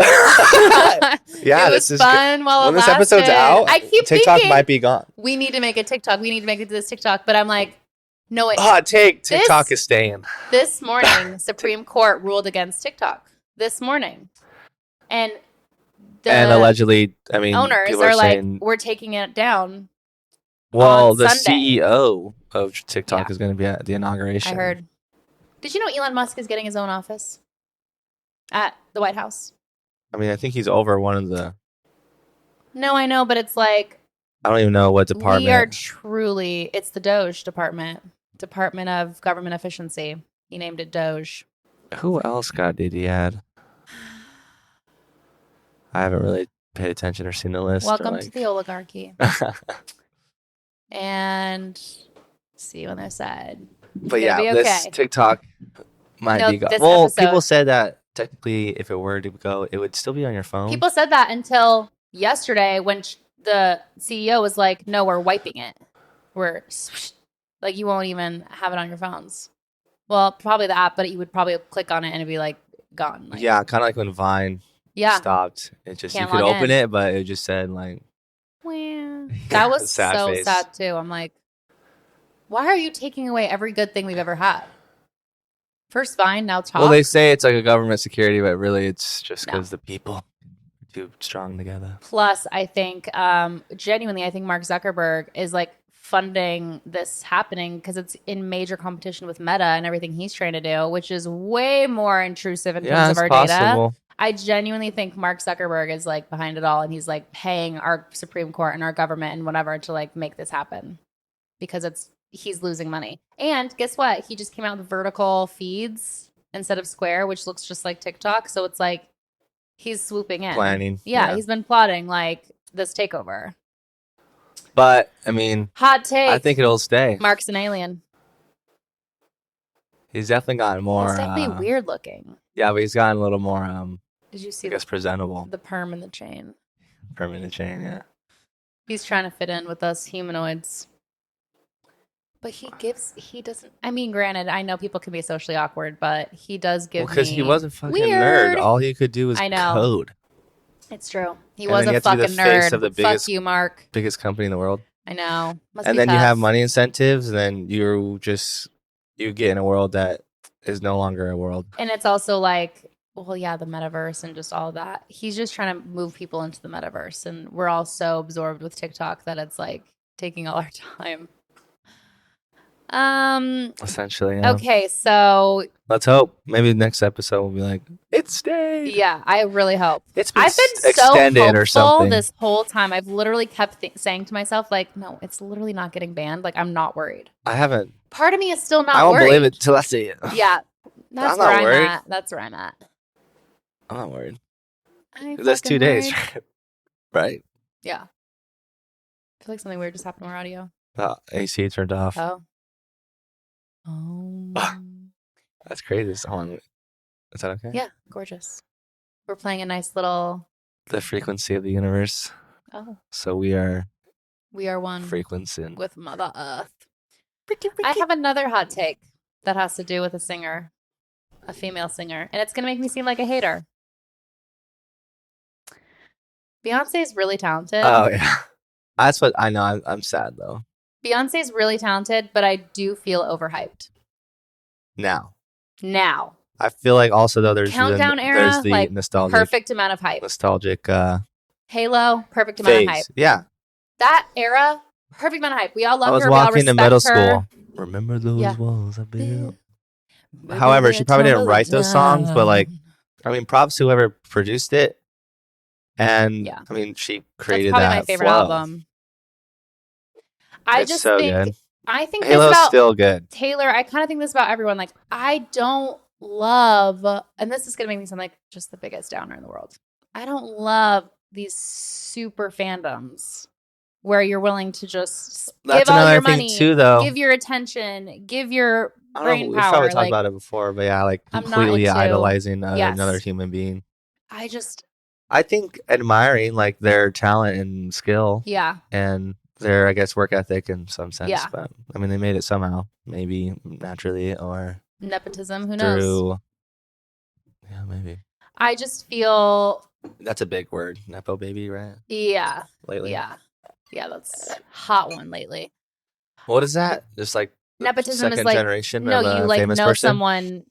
S2: Yeah,
S1: it was fun while
S2: when
S1: it
S2: this
S1: lasted.
S2: episode's out,
S1: I keep
S2: TikTok
S1: thinking,
S2: might be gone.
S1: we need to make a TikTok. We need to make it to this TikTok. But I'm like, no,
S2: Hot take. TikTok is staying.
S1: This morning, Supreme Court ruled against TikTok. This morning. And the
S2: allegedly, I mean,
S1: owners
S2: people
S1: are like,
S2: saying,
S1: we're taking it down.
S2: well,
S1: on
S2: the
S1: Sunday.
S2: CEO of TikTok
S1: Yeah.
S2: is going to be at the inauguration.
S1: I heard. Did you know Elon Musk is getting his own office at the White House?
S2: I mean, I think he's over one of the.
S1: No, I know, but it's like
S2: I don't even know what department.
S1: we are truly. It's the Doge department, Department of Government Efficiency. He named it Doge.
S2: Who else did he add? I haven't really paid attention or seen the list.
S1: Welcome to the oligarchy. And see when they're sad.
S2: But
S1: It'll
S2: yeah,
S1: be
S2: this
S1: okay.
S2: TikTok might
S1: No,
S2: be gone.
S1: this
S2: Well,
S1: episode-
S2: people said that technically, if it were to go, it would still be on your phone.
S1: People said that until yesterday when the CEO was like, no, we're wiping it. We're like, you won't even have it on your phones. Well, probably the app, but you would probably click on it and it'd be like gone. Like,
S2: Yeah, kind of like when Vine
S1: Yeah.
S2: stopped. It just
S1: Can't
S2: you could
S1: log
S2: open
S1: in.
S2: it, but it just said like
S1: Well, that was
S2: Sad
S1: so
S2: face.
S1: sad too. I'm like, why are you taking away every good thing we've ever had? First Vine, now Talk.
S2: Well, they say it's like a government security, but really it's just
S1: No.
S2: because the people are too strong together.
S1: Plus, I think, genuinely, I think Mark Zuckerberg is like funding this happening because it's in major competition with Meta and everything he's trying to do, which is way more intrusive in
S2: Yeah,
S1: terms
S2: it's
S1: of our data.
S2: possible.
S1: I genuinely think Mark Zuckerberg is like behind it all and he's like paying our Supreme Court and our government and whatever to like make this happen because he's losing money. And guess what? He just came out with vertical feeds instead of square, which looks just like TikTok. So it's like he's swooping in.
S2: Planning.
S1: Yeah, he's been plotting like this takeover.
S2: But I mean,
S1: Hot take.
S2: I think it'll stay.
S1: Mark's an alien.
S2: He's definitely gotten more.
S1: It's definitely weird looking.
S2: Yeah, but he's gotten a little more,
S1: Did you see
S2: I guess, presentable.
S1: the perm and the chain?
S2: Permanent chain, yeah.
S1: He's trying to fit in with us humanoids. But he doesn't, I mean, granted, I know people can be socially awkward, but he does give
S2: Because
S1: me.
S2: he was a fucking
S1: weird.
S2: nerd. All he could do was
S1: I know.
S2: code.
S1: It's true. He
S2: And
S1: was
S2: then you
S1: a
S2: have to be the
S1: fucking
S2: face
S1: nerd.
S2: of the
S1: Fuck
S2: biggest-
S1: you, Mark.
S2: Biggest company in the world.
S1: I know. Must
S2: And
S1: be
S2: then you have
S1: tough.
S2: money incentives, and then you get in a world that is no longer a world.
S1: And it's also like, well, yeah, the metaverse and just all that. He's just trying to move people into the metaverse. And we're all so absorbed with TikTok that it's like taking all our time.
S2: Essentially, yeah.
S1: Okay, so
S2: Let's hope. Maybe the next episode will be like, it stayed.
S1: yeah, I really hope.
S2: It's been
S1: I've been so
S2: extended
S1: hopeful
S2: or something.
S1: this whole time. I've literally kept saying to myself, like, no, it's literally not getting banned. Like, I'm not worried.
S2: I haven't.
S1: Part of me is still not
S2: I won't
S1: worried.
S2: believe it till I see it.
S1: Yeah, that's
S2: I'm
S1: where
S2: not
S1: I'm
S2: worried.
S1: at. That's where I'm at.
S2: I'm not worried.
S1: I
S2: 'Cause that's 2
S1: fucking
S2: days,
S1: worried.
S2: right?
S1: Yeah. I feel like something weird just happened to our audio.
S2: The AC turned off.
S1: Oh. Oh.
S2: That's crazy. Hold on. Is that okay?
S1: Yeah, gorgeous. We're playing a nice little.
S2: The frequency of the universe.
S1: Oh,
S2: So we are
S1: we are one
S2: frequencing.
S1: with Mother Earth. I have another hot take. that has to do with a singer, a female singer, and it's gonna make me seem like a hater. Beyonce is really talented.
S2: Oh yeah, that's what I know. I'm sad though.
S1: Beyonce is really talented, but I do feel overhyped
S2: Now
S1: now.
S2: I feel like also though
S1: Countdown era,
S2: there's the
S1: like
S2: nostalgic
S1: perfect amount of hype. Halo, perfect amount of hype.
S2: phase. Yeah,
S1: That era, perfect amount of hype. We all love
S2: I was
S1: her. We all
S2: walking to
S1: respect
S2: middle
S1: her.
S2: school. Remember those
S1: Yeah.
S2: walls I built. However, she probably didn't write those songs, but like, I mean, props to whoever produced it. And
S1: Yeah.
S2: I mean, she
S1: That's
S2: created
S1: probably
S2: that
S1: my favorite
S2: flow.
S1: album. I
S2: It's
S1: just
S2: so
S1: think
S2: good.
S1: I think this
S2: Halo's
S1: about
S2: still good.
S1: Taylor. I kind of think this about everyone. Like, I don't love, and this is gonna make me sound like just the biggest downer in the world. I don't love these super fandoms where you're willing to just
S2: That's
S1: give all
S2: another
S1: your
S2: thing
S1: money,
S2: too, though.
S1: give your attention, give your
S2: I don't
S1: brain
S2: know. We've
S1: power.
S2: probably talked
S1: Like,
S2: about it before, but yeah, like
S1: I'm not
S2: completely
S1: into-
S2: idolizing
S1: Yes.
S2: another human being.
S1: I
S2: I think admiring like their talent and skill
S1: yeah.
S2: and their, I guess, work ethic in some sense.
S1: Yeah.
S2: But I mean, they made it somehow, maybe naturally or
S1: Nepotism, who knows?
S2: through. Yeah, maybe.
S1: I just feel,
S2: That's a big word, nepo baby, right?
S1: yeah,
S2: Lately,
S1: yeah, that's a hot one lately.
S2: What is that? Just like the
S1: Nepotism is
S2: second
S1: like,
S2: generation
S1: no,
S2: of a
S1: you like
S2: famous
S1: know
S2: person.
S1: someone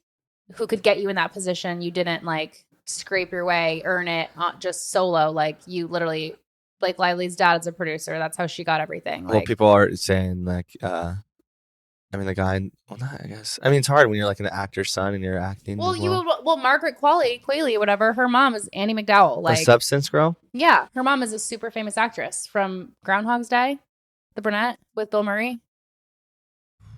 S1: who could get you in that position. You didn't like scrape your way, earn it just solo. Like you literally, like Lively's dad is a producer. That's how she got everything.
S2: Well,
S1: Like,
S2: people are saying like, I mean, the guy. Well, not. I guess. I mean, it's hard when you're like an actor's son and you're acting.
S1: well,
S2: as well.
S1: well, Margaret Qualley, whatever. Her mom is Annie McDowell.
S2: The
S1: Like,
S2: Substance Girl.
S1: yeah, her mom is a super famous actress from Groundhog's Day, the brunette with Bill Murray.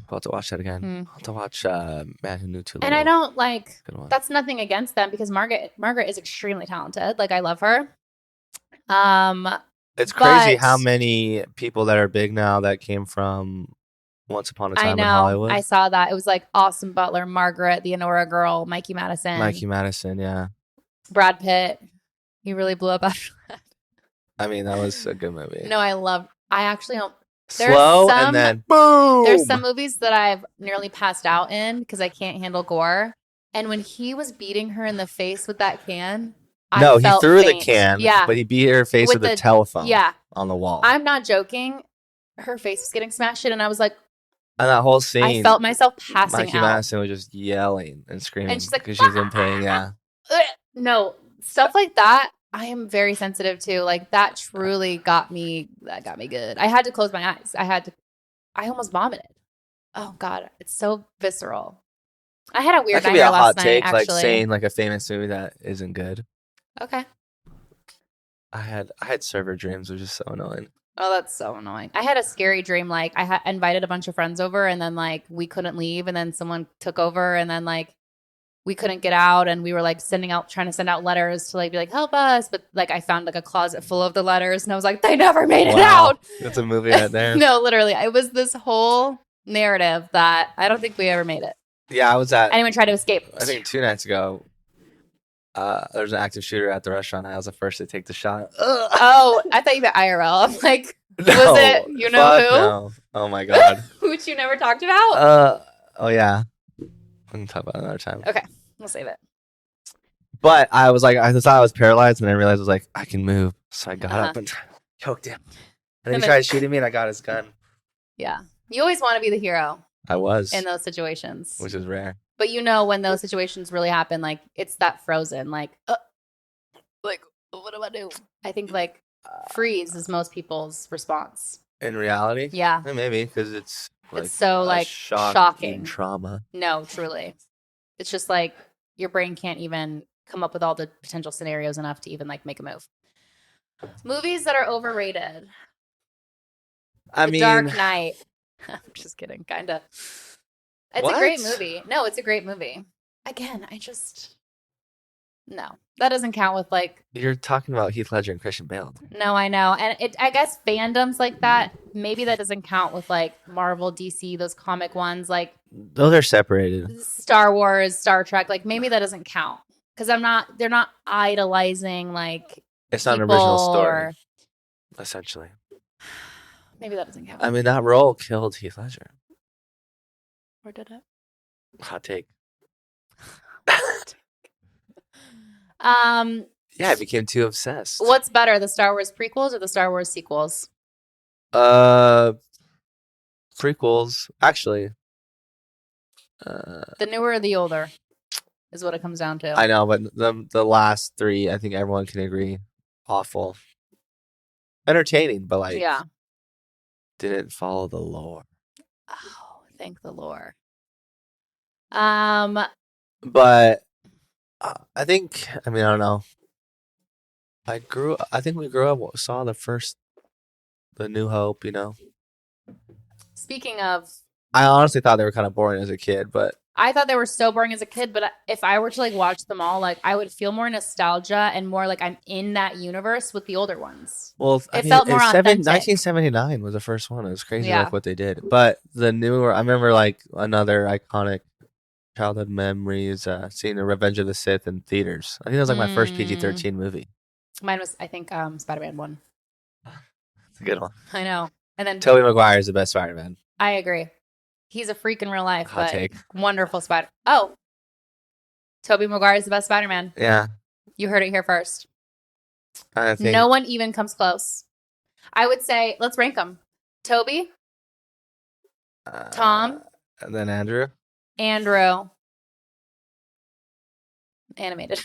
S2: I'll have to watch that again.
S1: Hmm.
S2: I'll have to watch Man Who Knew Too Little.
S1: And I don't like.
S2: Good one.
S1: That's nothing against them because Margaret is extremely talented. Like, I love her.
S2: It's crazy
S1: but-
S2: how many people that are big now that came from Once Upon a
S1: I
S2: Time in
S1: know.
S2: Hollywood.
S1: I saw that. It was like Austin Butler, Margaret, the Honora girl, Mikey Madison,
S2: Mikey Madison, yeah.
S1: Brad Pitt. He really blew up after that.
S2: I mean, that was a good movie.
S1: No, I actually don't. There's
S2: Slow
S1: some-
S2: and then boom.
S1: There's some movies that I've nearly passed out in because I can't handle gore. And when he was beating her in the face with that can,
S2: No,
S1: I
S2: he
S1: felt
S2: threw
S1: faint.
S2: the can,
S1: Yeah.
S2: but he beat her face
S1: With
S2: with, the
S1: the-
S2: telephone
S1: Yeah.
S2: on the wall.
S1: I'm not joking. Her face was getting smashed in, and I was like,
S2: and that whole scene,
S1: I felt myself passing
S2: Mikey
S1: out.
S2: Madison was just yelling and screaming
S1: And she's like,
S2: because she's in pain. Yeah,
S1: Ugh. No, stuff like that. I am very sensitive to. Like, that truly got me. That got me good. I had to close my eyes. I almost vomited. Oh God, it's so visceral. I had a
S2: that
S1: weird
S2: could be
S1: nightmare
S2: a hot
S1: last night.
S2: take,
S1: Actually,
S2: like saying like a famous movie that isn't good.
S1: okay.
S2: I had server dreams, which is so annoying.
S1: Oh, that's so annoying. I had a scary dream. Like, I had invited a bunch of friends over, and then like we couldn't leave, and then someone took over, and then like we couldn't get out, and we were like trying to send out letters to like be like, help us, but like I found like a closet full of the letters, and I was like, they never made it
S2: Wow.
S1: out.
S2: That's a movie right there.
S1: No, literally, it was this whole narrative that I don't think we ever made it.
S2: Yeah, I was at.
S1: Anyone tried to escape?
S2: I think 2 nights ago. There was an active shooter at the restaurant. I was the first to take the shot.
S1: Oh, I thought you meant IRL. I'm like,
S2: No,
S1: it you know
S2: fuck
S1: who?
S2: No. Oh my god.
S1: which you never talked about.
S2: Oh yeah. We can talk about it another time.
S1: Okay, we'll save it.
S2: But I was like, I thought I was paralyzed, and I realized I was like, I can move. So I got up and choked him. And then
S1: And
S2: he
S1: then-
S2: tried shooting me, and I got his gun.
S1: Yeah, you always want to be the hero
S2: I was,
S1: in those situations.
S2: which is rare.
S1: But you know when those situations really happen, like it's that frozen, like what do I do? I think like freeze is most people's response.
S2: In reality,
S1: Yeah,
S2: maybe because it's like
S1: it's so
S2: a
S1: like
S2: shocking
S1: shocking.
S2: trauma.
S1: No, truly, it's just like your brain can't even come up with all the potential scenarios enough to even like make a move. Movies that are overrated.
S2: I
S1: The
S2: mean,
S1: Dark Knight. I'm just kidding, kind of. It's a great
S2: What?
S1: movie. No, it's a great movie. Again, no, that doesn't count with like.
S2: you're talking about Heath Ledger and Christian Bale.
S1: No, I know, and I guess fandoms like that. Maybe that doesn't count with like Marvel, DC, those comic ones, like
S2: Those are separated.
S1: Star Wars, Star Trek. Like maybe that doesn't count because they're not idolizing like
S2: It's not an
S1: people
S2: original story,
S1: or-
S2: essentially.
S1: maybe that doesn't count.
S2: I mean, that role killed Heath Ledger.
S1: Or did it?
S2: Hot take.
S1: Um,
S2: Yeah, I became too obsessed.
S1: what's better, the Star Wars prequels or the Star Wars sequels?
S2: Prequels actually.
S1: The newer or the older is what it comes down to.
S2: I know, but the last three, I think everyone can agree, awful. Entertaining, but like
S1: Yeah.
S2: didn't follow the lore.
S1: Oh, thank the Lord.
S2: But I think, I mean, I don't know. I think we grew up, saw the New Hope, you know.
S1: Speaking of,
S2: I honestly thought they were kind of boring as a kid, but
S1: I thought they were so boring as a kid, but if I were to like watch them all, like I would feel more nostalgia and more like I'm in that universe with the older ones.
S2: well, I
S1: It
S2: mean,
S1: felt more authentic.
S2: 1979 was the first one. It was crazy,
S1: Yeah.
S2: like what they did. But the newer, I remember like another iconic childhood memories, seeing the Revenge of the Sith in theaters. I think that was like my first PG-13 movie.
S1: Mine was, I think, Spider-Man 1.
S2: It's a good one.
S1: I know. And then
S2: Tobey Maguire is the best Spider-Man.
S1: I agree. He's a freak in real life,
S2: Hot
S1: but
S2: take.
S1: wonderful Spider. Oh, Tobey Maguire is the best Spider-Man.
S2: Yeah,
S1: You heard it here first.
S2: I think
S1: No one even comes close. I would say, let's rank them. Toby, Tom,
S2: and then Andrew.
S1: Andrew, animated.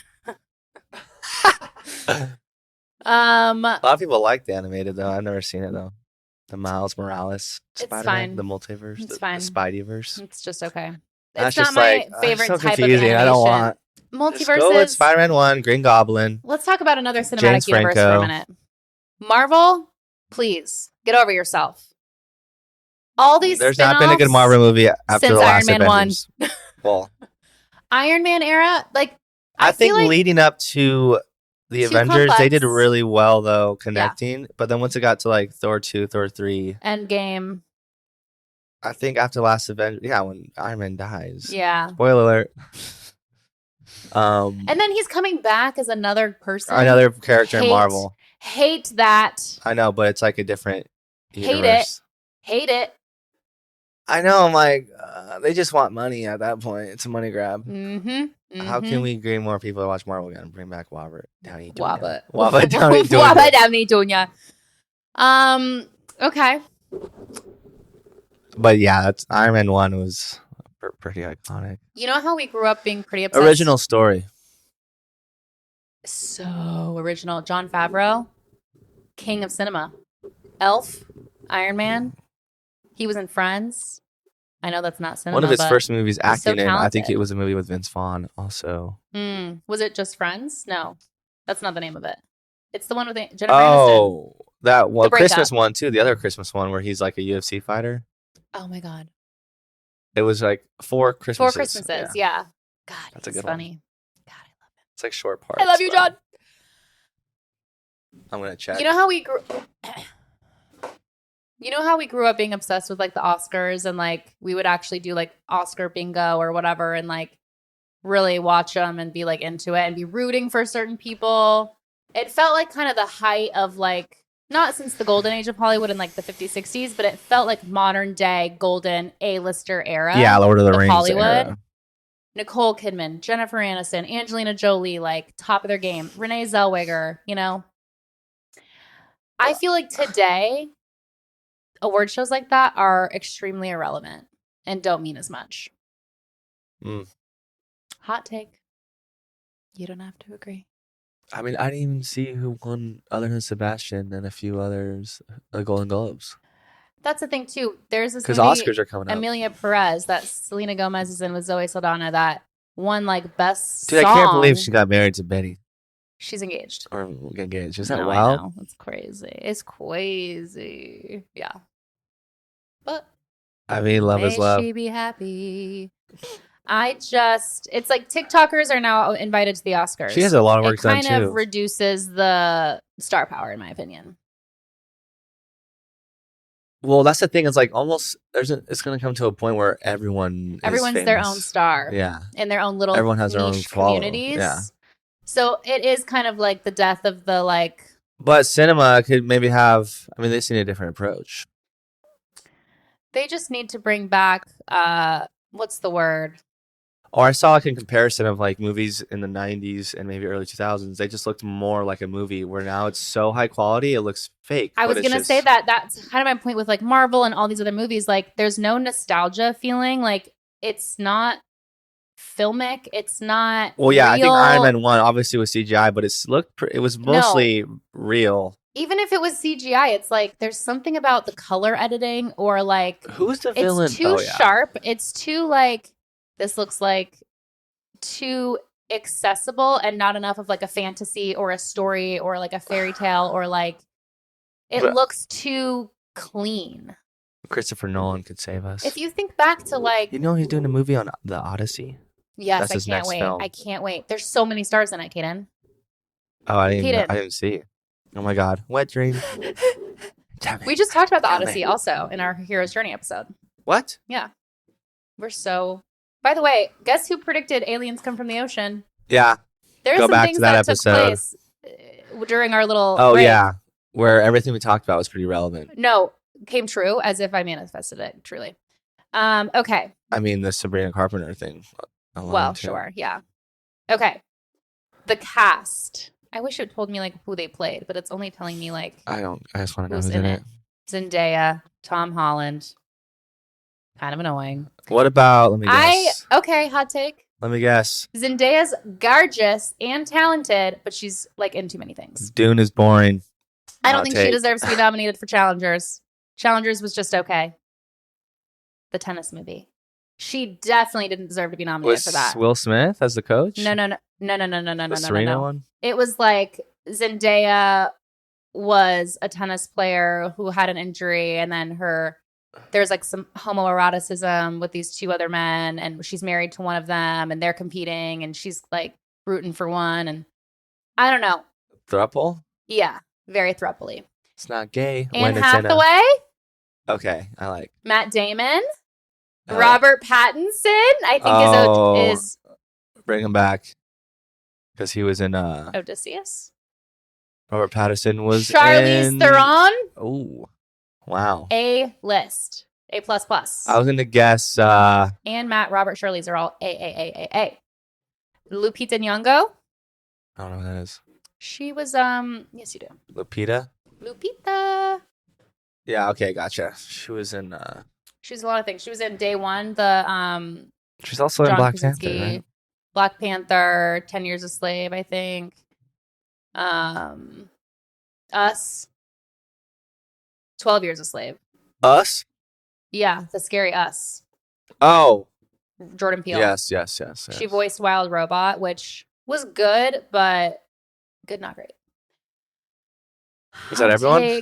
S2: A lot of people like the animated though. I've never seen it though. The Miles Morales
S1: It's
S2: Spider-Man,
S1: fine.
S2: the multiverse,
S1: It's
S2: the
S1: fine.
S2: Spideyverse.
S1: It's just okay.
S2: That's
S1: It's not
S2: just
S1: my
S2: like
S1: favorite
S2: so
S1: type of
S2: confusing.
S1: animation.
S2: I don't want. Just go with
S1: Multiverses.
S2: Spider-Man 1, Green Goblin.
S1: Let's talk about another cinematic
S2: James
S1: universe for a
S2: Franco.
S1: minute. Marvel, please get over yourself. All these
S2: There's not been a good
S1: spin-offs
S2: Marvel movie after
S1: since
S2: the last
S1: Iron Man 1.
S2: Avengers. Well,
S1: Iron Man era, like
S2: I think
S1: feel like
S2: leading up to the
S1: too
S2: Avengers, they did
S1: complex.
S2: really well though connecting. But then once it got to like Thor 2, Thor 3,
S1: Endgame.
S2: I think after last Avengers, yeah, when Iron Man dies.
S1: Yeah.
S2: Spoiler alert.
S1: And then he's coming back as another person.
S2: Another character in Marvel.
S1: Hate that.
S2: I know, but it's like a different
S1: Hate
S2: universe.
S1: Hate it.
S2: I know. I'm like, they just want money at that point. It's a money grab.
S1: Mm-hmm.
S2: How can we gain more people to watch Marvel again? Bring back Robert Downey Jr.
S1: Wabba
S2: Downey Jr.
S1: Wabba Downey Jr. Okay.
S2: But yeah, that's Iron Man 1 was pretty iconic.
S1: You know how we grew up being pretty obsessed?
S2: Original story.
S1: So original. Jon Favreau, king of cinema. Elf, Iron Man. He was in Friends. I know that's not cinema.
S2: One of his
S1: but
S2: first movies
S1: he's so
S2: acting in, I think
S1: talented.
S2: it was a movie with Vince Vaughn also.
S1: Was it just Friends? No, that's not the name of it. It's the one with Jennifer Aniston.
S2: Oh, that one.
S1: The Breakup.
S2: Christmas one too. The other Christmas one where he's like a UFC fighter.
S1: Oh my God.
S2: It was like 4 Christmases.
S1: 4 Christmases. Yeah. God,
S2: That's a
S1: he's
S2: good one.
S1: funny. God, I love him.
S2: It's like short parts.
S1: I love you,
S2: but
S1: John.
S2: I'm gonna check.
S1: You know how we grew. You know how we grew up being obsessed with like the Oscars and like we would actually do like Oscar bingo or whatever and like really watch them and be like into it and be rooting for certain people. It felt like kind of the height of like, not since the golden age of Hollywood in like the 50s, 60s, but it felt like modern day golden A-lister era.
S2: Yeah, Lord of the
S1: of
S2: Rings.
S1: Hollywood.
S2: Era.
S1: Nicole Kidman, Jennifer Aniston, Angelina Jolie, like top of their game. Renee Zellweger, you know. I feel like today, award shows like that are extremely irrelevant and don't mean as much. Hot take. You don't have to agree.
S2: I mean, I didn't even see who won other than Sebastian and a few others, the Golden Globes.
S1: That's the thing too. There's this
S2: Because
S1: movie,
S2: Oscars are coming up.
S1: Amelia Perez, that Selena Gomez is in with Zoe Saldana, that won like best
S2: Dude,
S1: song.
S2: I can't believe she got married to Betty.
S1: She's engaged.
S2: Or engaged. Is that
S1: No, I
S2: wild?
S1: know. It's crazy. It's crazy. Yeah. But
S2: I mean, love is
S1: may
S2: love.
S1: she be happy. It's like TikTokers are now invited to the Oscars.
S2: She has a lot of work
S1: it
S2: done
S1: kind
S2: too.
S1: of reduces the star power, in my opinion.
S2: Well, that's the thing. It's like almost it's going to come to a point where everyone's
S1: their own star.
S2: Yeah.
S1: In their own little
S2: Everyone has their own
S1: niche
S2: follow.
S1: communities.
S2: Yeah.
S1: So it is kind of like the death of the like.
S2: But cinema could maybe have. I mean, they see a different approach.
S1: They just need to bring back. What's the word?
S2: Or I saw like a comparison of like movies in the 90s and maybe early 2000s. They just looked more like a movie where now it's so high quality, it looks fake.
S1: I
S2: but
S1: was
S2: it's
S1: gonna
S2: just,
S1: say that's kind of my point with like Marvel and all these other movies. Like, there's no nostalgia feeling. Like, it's not filmic. It's not.
S2: Well, yeah, I think Iron
S1: real.
S2: Man 1 obviously was CGI, but it was
S1: No.
S2: mostly real.
S1: Even if it was CGI, it's like there's something about the color editing or like
S2: Who's the villain?
S1: it's too sharp. It's too like this looks like too accessible and not enough of like a fantasy or a story or like a fairy tale or like it
S2: But-
S1: looks too clean.
S2: Christopher Nolan could save us.
S1: If you think back to like
S2: You know he's doing a movie on the Odyssey?
S1: yes,
S2: That's
S1: I
S2: his
S1: can't
S2: next
S1: wait.
S2: film.
S1: I can't wait. There's so many stars in it, Kaden.
S2: Oh, I
S1: Kaden.
S2: didn't see. Oh my god. Wet dream. Damn it.
S1: We just talked about the
S2: Damn
S1: Odyssey
S2: it.
S1: also in our Hero's Journey episode.
S2: What?
S1: Yeah. We're so. By the way, guess who predicted aliens come from the ocean?
S2: Yeah.
S1: There's
S2: Go
S1: some
S2: back to
S1: things
S2: that
S1: that,
S2: episode.
S1: took place during our little.
S2: Oh
S1: break.
S2: yeah. Where everything we talked about was pretty relevant.
S1: No, came true as if I manifested it. Truly. Okay.
S2: I mean the Sabrina Carpenter thing. alone,
S1: Well,
S2: too.
S1: sure. Yeah. Okay. The cast. I wish it told me like who they played, but it's only telling me like
S2: I just want to know
S1: who's
S2: who's
S1: in
S2: in
S1: it.
S2: it.
S1: Zendaya, Tom Holland. Kind of annoying.
S2: What about let me guess.
S1: Okay, hot take.
S2: Let me guess.
S1: Zendaya's gorgeous and talented, but she's like in too many things.
S2: Dune is boring.
S1: I don't
S2: Hot
S1: think
S2: take.
S1: she deserves to be nominated for Challengers. Challengers was just okay. The tennis movie. She definitely didn't deserve to be nominated for that.
S2: Will Smith as the coach?
S1: No.
S2: The Serena one?
S1: It was like Zendaya was a tennis player who had an injury, and then there's like some homoeroticism with these two other men, and she's married to one of them, and they're competing, and she's like rooting for one, and I don't know.
S2: Thruple?
S1: Yeah, very throupley.
S2: It's not gay.
S1: Anne
S2: when it's in a-
S1: Hathaway,
S2: Okay, I like.
S1: Matt Damon,
S2: Uh,
S1: Robert Pattinson. I think is
S2: Bring him back. Because he was in
S1: Odysseus.
S2: Robert Pattinson was
S1: Charlize
S2: in
S1: Theron,
S2: Oh. Wow.
S1: A list, A++.
S2: I was gonna guess
S1: And Matt, Robert, Shirley's are all A. Lupita Nyong'o.
S2: I don't know what that is.
S1: She was yes you do.
S2: Lupita?
S1: Lupita.
S2: Yeah, okay, gotcha. She was in
S1: She was a lot of things. She was in Day One, the
S2: she's also in
S1: John
S2: Black
S1: Krasinski,
S2: Panther, right?
S1: Black Panther, 10 Years a Slave, I think. Us. 12 Years a Slave.
S2: Us?
S1: Yeah, the scary Us.
S2: Oh.
S1: Jordan Peele.
S2: Yes.
S1: She voiced Wild Robot, which was good, but good, not great.
S2: Is that everyone?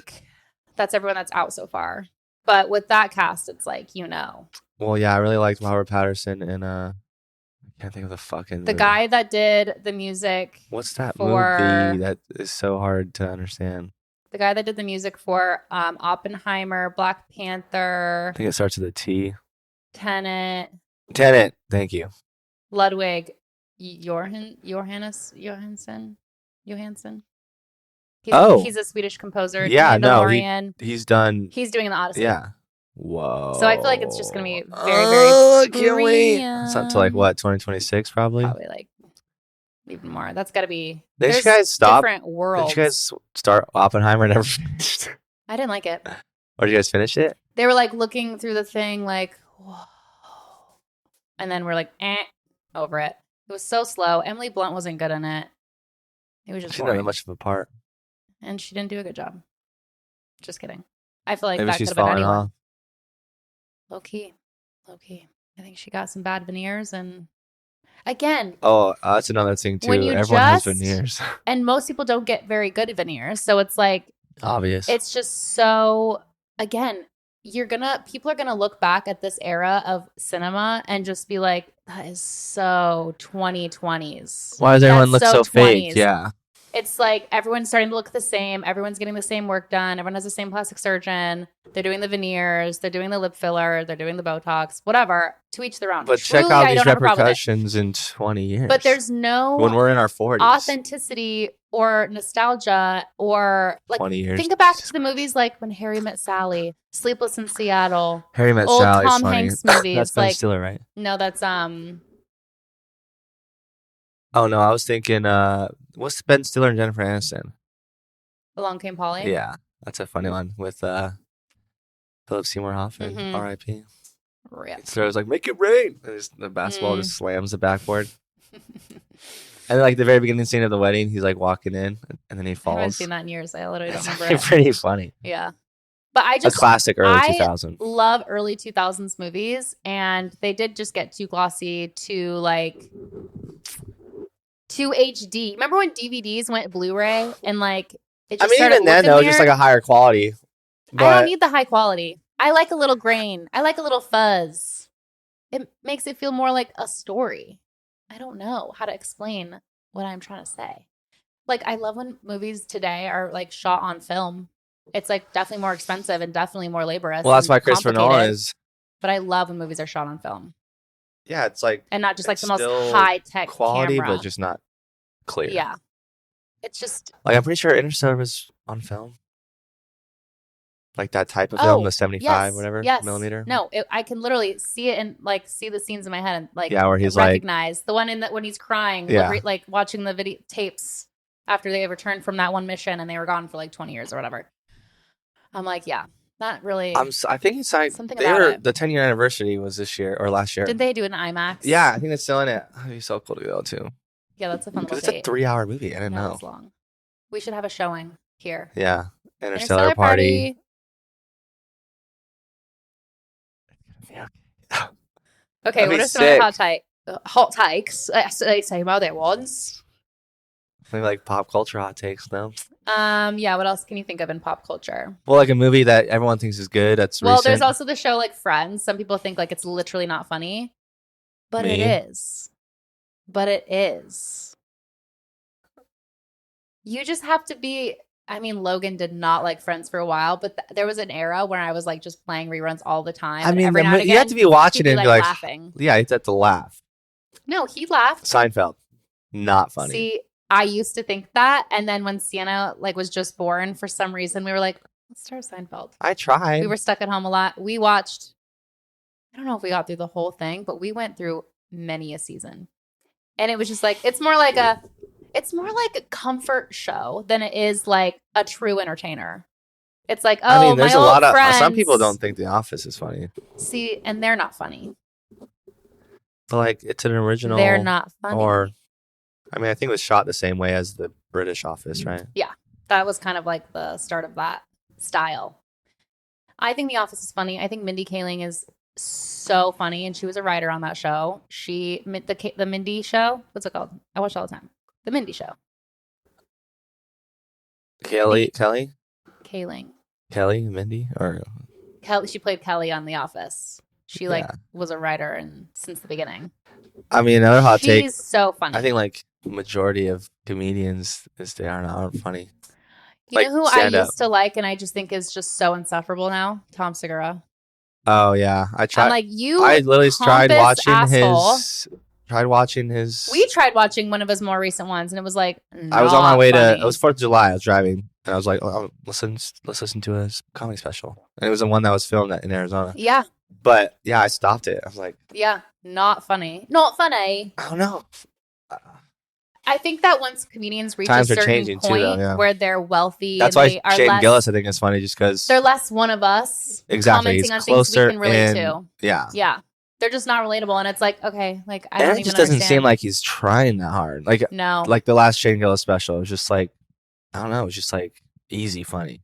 S1: That's everyone that's out so far. But with that cast, it's like,
S2: Well, yeah, I really liked Robert Patterson in I can't think of the fucking
S1: the
S2: movie.
S1: guy that did the music.
S2: What's that
S1: for-
S2: movie that is so hard to understand?
S1: The guy that did the music for Oppenheimer, Black
S2: I
S1: Panther,
S2: think it starts with a T.
S1: Tenet,
S2: Tenet. Thank you.
S1: Ludwig Johansson. He's a Swedish composer.
S2: Yeah, no,
S1: Mandalorian.
S2: He's done.
S1: He's doing the Odyssey.
S2: Yeah. Whoa.
S1: So I feel like it's just gonna be very,
S2: I
S1: very
S2: can't wait. It's up to like
S1: Korean.
S2: what 2026 probably.
S1: Probably like even more. That's got to be.
S2: Did you
S1: there's
S2: guys stop?
S1: different
S2: Did
S1: worlds?
S2: you guys start Oppenheimer and never finished?
S1: I didn't like it.
S2: Or did you guys finish it?
S1: They were like looking through the thing, like, whoa, and then we're like, over it. It was so slow. Emily Blunt wasn't good in it. It was just
S2: She's not that
S1: boring.
S2: much of a part.
S1: And she didn't do a good job. Just kidding. I feel like
S2: Maybe
S1: that
S2: she's
S1: could have been
S2: falling
S1: anyone.
S2: off.
S1: Low key. I think she got some bad veneers, and again,
S2: Oh, that's another thing too.
S1: When you
S2: Everyone has
S1: just-
S2: veneers.
S1: and most people don't get very good veneers, so it's like
S2: Obvious.
S1: it's just so. Again, people are gonna look back at this era of cinema and just be like, that is so 2020s.
S2: Why does everyone look
S1: That's
S2: so fake?
S1: 20s.
S2: Yeah.
S1: It's like everyone's starting to look the same. Everyone's getting the same work done. Everyone has the same plastic surgeon. They're doing the veneers. They're doing the lip filler. They're doing the Botox. Whatever. To each their own.
S2: But
S1: Truly,
S2: check out
S1: I
S2: these
S1: don't have a problem with it.
S2: repercussions in 20 years.
S1: But there's no
S2: when we're in our 40s.
S1: authenticity or nostalgia or like
S2: 20 years.
S1: think back to the movies like When Harry Met Sally, Sleepless in Seattle.
S2: Harry Met
S1: old
S2: Sally's
S1: Tom
S2: funny.
S1: Hanks movies,
S2: That's Ben
S1: like-
S2: Stiller, right?
S1: No, that's
S2: Oh no, I was thinking. What's Ben Stiller and Jennifer Aniston?
S1: Along Came Polly.
S2: Yeah, that's a funny one with Philip Seymour Hoffman,
S1: Mhm.
S2: R.I.P.
S1: Rip.
S2: So it was like, make it rain. And the basketball
S1: Mm.
S2: just slams the backboard. And then, like the very beginning scene of the wedding, he's like walking in, and then he
S1: I haven't
S2: falls.
S1: seen that in years. I literally don't
S2: It's
S1: remember
S2: actually
S1: it.
S2: pretty funny.
S1: Yeah. But I
S2: A
S1: just
S2: classic early
S1: I
S2: 2000.
S1: love early 2000s movies, and they did just get too glossy, too HD. Remember when DVDs went Blu-ray and like it
S2: I
S1: just
S2: mean,
S1: started
S2: even then
S1: looking
S2: though,
S1: weird?
S2: just like a higher quality.
S1: I don't
S2: But
S1: need the high quality. I like a little grain. I like a little fuzz. It makes it feel more like a story. I don't know how to explain what I'm trying to say. Like I love when movies today are like shot on film. It's like definitely more expensive and definitely more laborious.
S2: well, that's
S1: and
S2: why Christopher Nolan
S1: complicated.
S2: is.
S1: But I love when movies are shot on film
S2: Yeah, it's like
S1: and not just like
S2: it's
S1: the most
S2: still
S1: high tech
S2: quality,
S1: camera.
S2: but just not clear.
S1: Yeah, it's just
S2: Like I'm pretty sure Interstellar was on film. Like that type of film, the 75
S1: yes,
S2: whatever
S1: yes.
S2: millimeter.
S1: No, I can literally see it and like see the scenes in my head and like
S2: Yeah, where he's like,
S1: recognize the one in that when he's crying.
S2: Yeah.
S1: Like watching the video tapes after they returned from that one mission and they were gone for like 20 years or whatever. I'm like, yeah, not really.
S2: I think it's like
S1: Something
S2: they
S1: about
S2: were
S1: it.
S2: the 10-year anniversary was this year or last year.
S1: Did they do an IMAX?
S2: Yeah, I think it's still in it. It'd be so cool to go to.
S1: Yeah, that's a fun little
S2: Because it's a
S1: date.
S2: 3-hour movie. I didn't know.
S1: It's long. We should have a showing here.
S2: Yeah, Interstellar party. Yeah.
S1: Okay,
S2: That'd
S1: what
S2: be
S1: are some other
S2: sick.
S1: hot takes? I say about that ones.
S2: Maybe like pop culture hot takes now.
S1: Yeah. What else can you think of in pop culture?
S2: Well, like a movie that everyone thinks is good. That's
S1: Well,
S2: recent.
S1: there's also the show like Friends. Some people think like it's literally not funny, but
S2: Me?
S1: it is. But it is. You just have to be. I mean, Logan did not like Friends for a while, but there was an era where I was like just playing reruns all the time.
S2: I
S1: and
S2: mean,
S1: every now and
S2: you have to be watching
S1: he'd
S2: it and be like,
S1: laughing.
S2: yeah, you have to laugh.
S1: No, he laughed.
S2: Seinfeld, not funny.
S1: See, I used to think that, and then when Sienna like was just born, for some reason we were like, let's start Seinfeld.
S2: I tried.
S1: We were stuck at home a lot. We watched. I don't know if we got through the whole thing, but we went through many a season, and it was just like it's more like a comfort show than it is like a true entertainer. It's like, oh,
S2: I mean, there's
S1: my
S2: a lot
S1: old
S2: of
S1: friends.
S2: some people don't think The Office is funny,
S1: See, and they're not funny.
S2: but like it's an original.
S1: They're not funny.
S2: Or, I mean, I think it was shot the same way as the British Office, right?
S1: Yeah, that was kind of like the start of that style. I think The Office is funny. I think Mindy Kaling is so funny, and she was a writer on that show. The Mindy Show. What's it called? I watch it all the time. The Mindy Show.
S2: Kelly, Mindy, or
S1: Kelly. She played Kelly on The Office. She like
S2: Yeah.
S1: was a writer and since the beginning.
S2: I mean, another hot take.
S1: She's so funny.
S2: I think like majority of comedians aren't funny.
S1: You
S2: like,
S1: know who I
S2: stand-up.
S1: used to like and I just think is just so insufferable now? Tom Segura.
S2: Oh yeah, I tried.
S1: I'm like, you
S2: I literally tried
S1: pompous
S2: watching
S1: asshole.
S2: his. Tried watching his.
S1: We tried watching one of his more recent ones, and it was like
S2: I was on my way
S1: funny.
S2: to. It was 4th of July. I was driving, and I was like, oh, let's listen to a comedy special. And it was the one that was filmed in Arizona.
S1: Yeah,
S2: But yeah, I stopped it. I was like,
S1: yeah, not funny. Not funny.
S2: I don't know.
S1: I think that once comedians reach
S2: Times
S1: a
S2: are
S1: certain
S2: changing too,
S1: point
S2: though, yeah.
S1: where they're wealthy,
S2: That's
S1: and
S2: why
S1: they are
S2: Shane
S1: less,
S2: Gillis, I think, is funny, just because
S1: they're less one of us.
S2: exactly he's
S1: commenting on
S2: closer
S1: things we can relate
S2: and
S1: to.
S2: yeah.
S1: Yeah, they're just not relatable, and it's like, okay, like I
S2: And
S1: don't
S2: it
S1: even
S2: just doesn't
S1: understand.
S2: seem like he's trying that hard.
S1: No,
S2: Like the last Shane Gillis special, it was just like, I don't know, it was just like easy funny.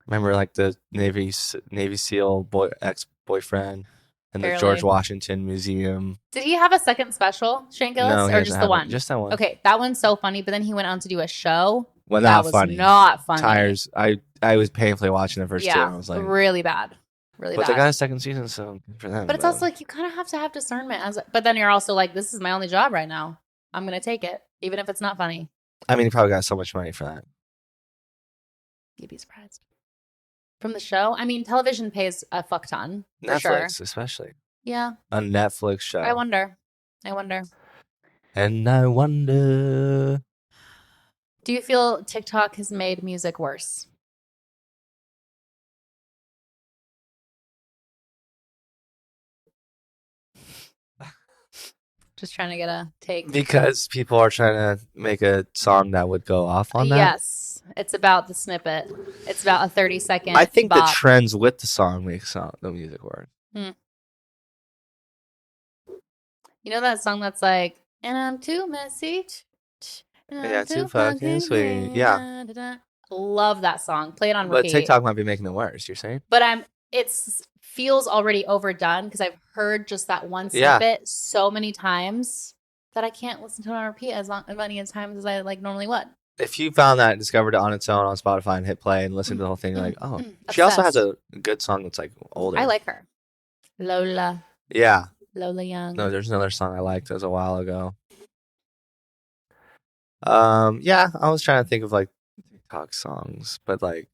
S2: Remember like the Navy SEAL ex-boyfriend and the
S1: Barely.
S2: George Washington Museum.
S1: did he have a second special, Shane Gillis,
S2: No, he
S1: or
S2: doesn't
S1: just
S2: have
S1: the
S2: it.
S1: one?
S2: Just that one.
S1: Okay, that one's so funny, but then he went on to do a show.
S2: Well,
S1: that
S2: not
S1: was
S2: funny.
S1: not funny.
S2: Tires. I was painfully watching the first two.
S1: Yeah,
S2: And I was like,
S1: really bad, really
S2: but
S1: bad.
S2: they got a second season, so good for them.
S1: But it's also like you kind of have to have discernment. But then you're also like, this is my only job right now. I'm gonna take it, even if it's not funny.
S2: I mean, he probably got so much money for that.
S1: You'd be surprised. From the show, I mean, television pays a fuck ton for
S2: Netflix,
S1: sure.
S2: especially
S1: Yeah,
S2: a Netflix show.
S1: I wonder.
S2: And I wonder.
S1: Do you feel TikTok has made music worse? Just trying to get a take.
S2: Because people are trying to make a song that would go off on that.
S1: Yes, it's about the snippet. It's about a 30-second.
S2: I think the
S1: bop.
S2: trends with the song make the music work.
S1: You know that song that's like, and I'm too messy. And I'm
S2: Yeah, too fucking sweet. Yeah.
S1: Love that song. Play it on
S2: But
S1: repeat.
S2: TikTok might be making it worse, you're saying?
S1: But it feels already overdone because I've heard just that one
S2: Yeah.
S1: snippet so many times that I can't listen to it on repeat as many times as I like normally would.
S2: If you found that and discovered it on its own on Spotify and hit play and listen to the whole thing, you're like, oh. She also has a good song that's like older.
S1: I like her. Lola
S2: Yeah.
S1: Young.
S2: No, there's another song I liked. That was a while ago. Yeah, I was trying to think of like TikTok songs, but like,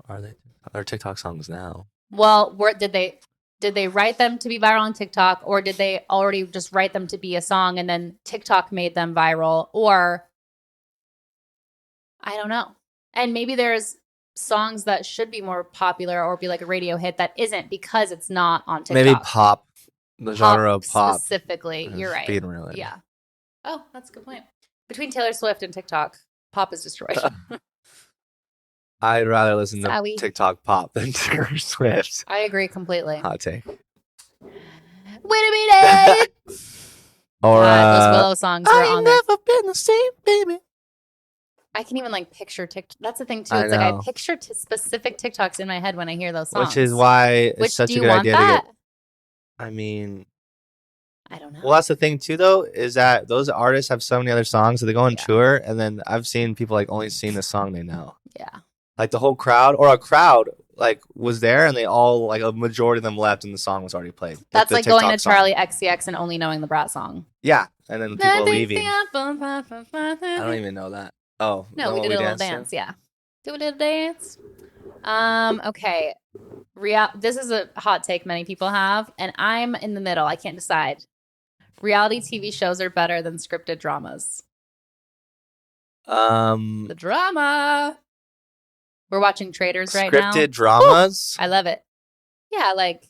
S2: are TikTok songs now?
S1: Well, did they write them to be viral on TikTok, or did they already just write them to be a song and then TikTok made them viral? Or I don't know. And maybe there's songs that should be more popular or be like a radio hit that isn't because it's not on TikTok.
S2: Maybe pop, the genre of pop
S1: specifically. You're right.
S2: being really.
S1: Yeah. Oh, that's a good point. Between Taylor Swift and TikTok, pop is destroyed.
S2: I'd rather listen to
S1: Sorry.
S2: TikTok pop than Taylor Swift.
S1: I agree completely.
S2: Hot take.
S1: Wait a minute.
S2: Or
S1: those Willow songs are
S2: I
S1: on
S2: ain't
S1: there.
S2: never been the same, baby.
S1: I can even like picture TikTok. That's the thing too.
S2: I
S1: It's like I
S2: know.
S1: picture specific TikToks in my head when I hear those songs.
S2: Which is why it's
S1: Which
S2: such
S1: do
S2: a
S1: you
S2: good
S1: want
S2: idea
S1: that?
S2: to get. I mean,
S1: I don't know.
S2: well, that's the thing too, though, is that those artists have so many other songs, so they go on
S1: Yeah.
S2: tour, and then I've seen people like only sing the song they know.
S1: Yeah.
S2: Like the whole crowd, or a crowd, like was there, and they all like a majority of them left, and the song was already played.
S1: That's
S2: the
S1: like going to
S2: TikTok song.
S1: Charlie XCX and only knowing the Brat song.
S2: Yeah, and then people leaving. I
S1: I
S2: don't even know that. Oh
S1: No, we
S2: what
S1: did a little
S2: danced to?
S1: dance. Yeah. Do a little dance. Okay. This is a hot take many people have, and I'm in the middle. I can't decide. Reality TV shows are better than scripted dramas. The drama. We're watching Traders right now.
S2: Scripted dramas.
S1: I love it. Yeah, like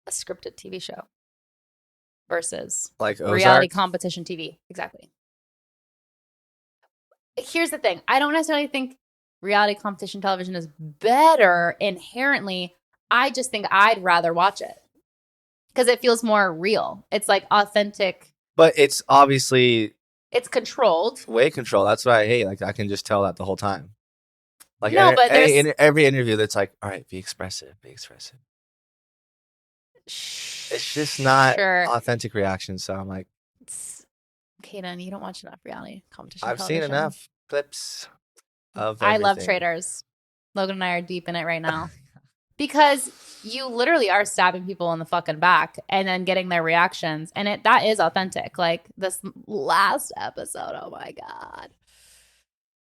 S1: a scripted TV show versus
S2: Like
S1: reality
S2: Ozark.
S1: competition TV. Exactly. Here's the thing. I don't necessarily think reality competition television is better inherently. I just think I'd rather watch it because it feels more real. It's like authentic.
S2: But it's obviously
S1: It's controlled.
S2: way control. That's what I hate. Like I can just tell that the whole time. Like
S1: No, but
S2: every interview that's like, all right, be expressive, be expressive. It's just not
S1: Sure.
S2: authentic reactions. So I'm like,
S1: Kaden, you don't watch enough reality competition
S2: I've
S1: television.
S2: seen enough clips of
S1: I love
S2: everything.
S1: Traders. Logan and I are deep in it right now. Because you literally are stabbing people in the fucking back and then getting their reactions. And that is authentic. Like this last episode, oh my God.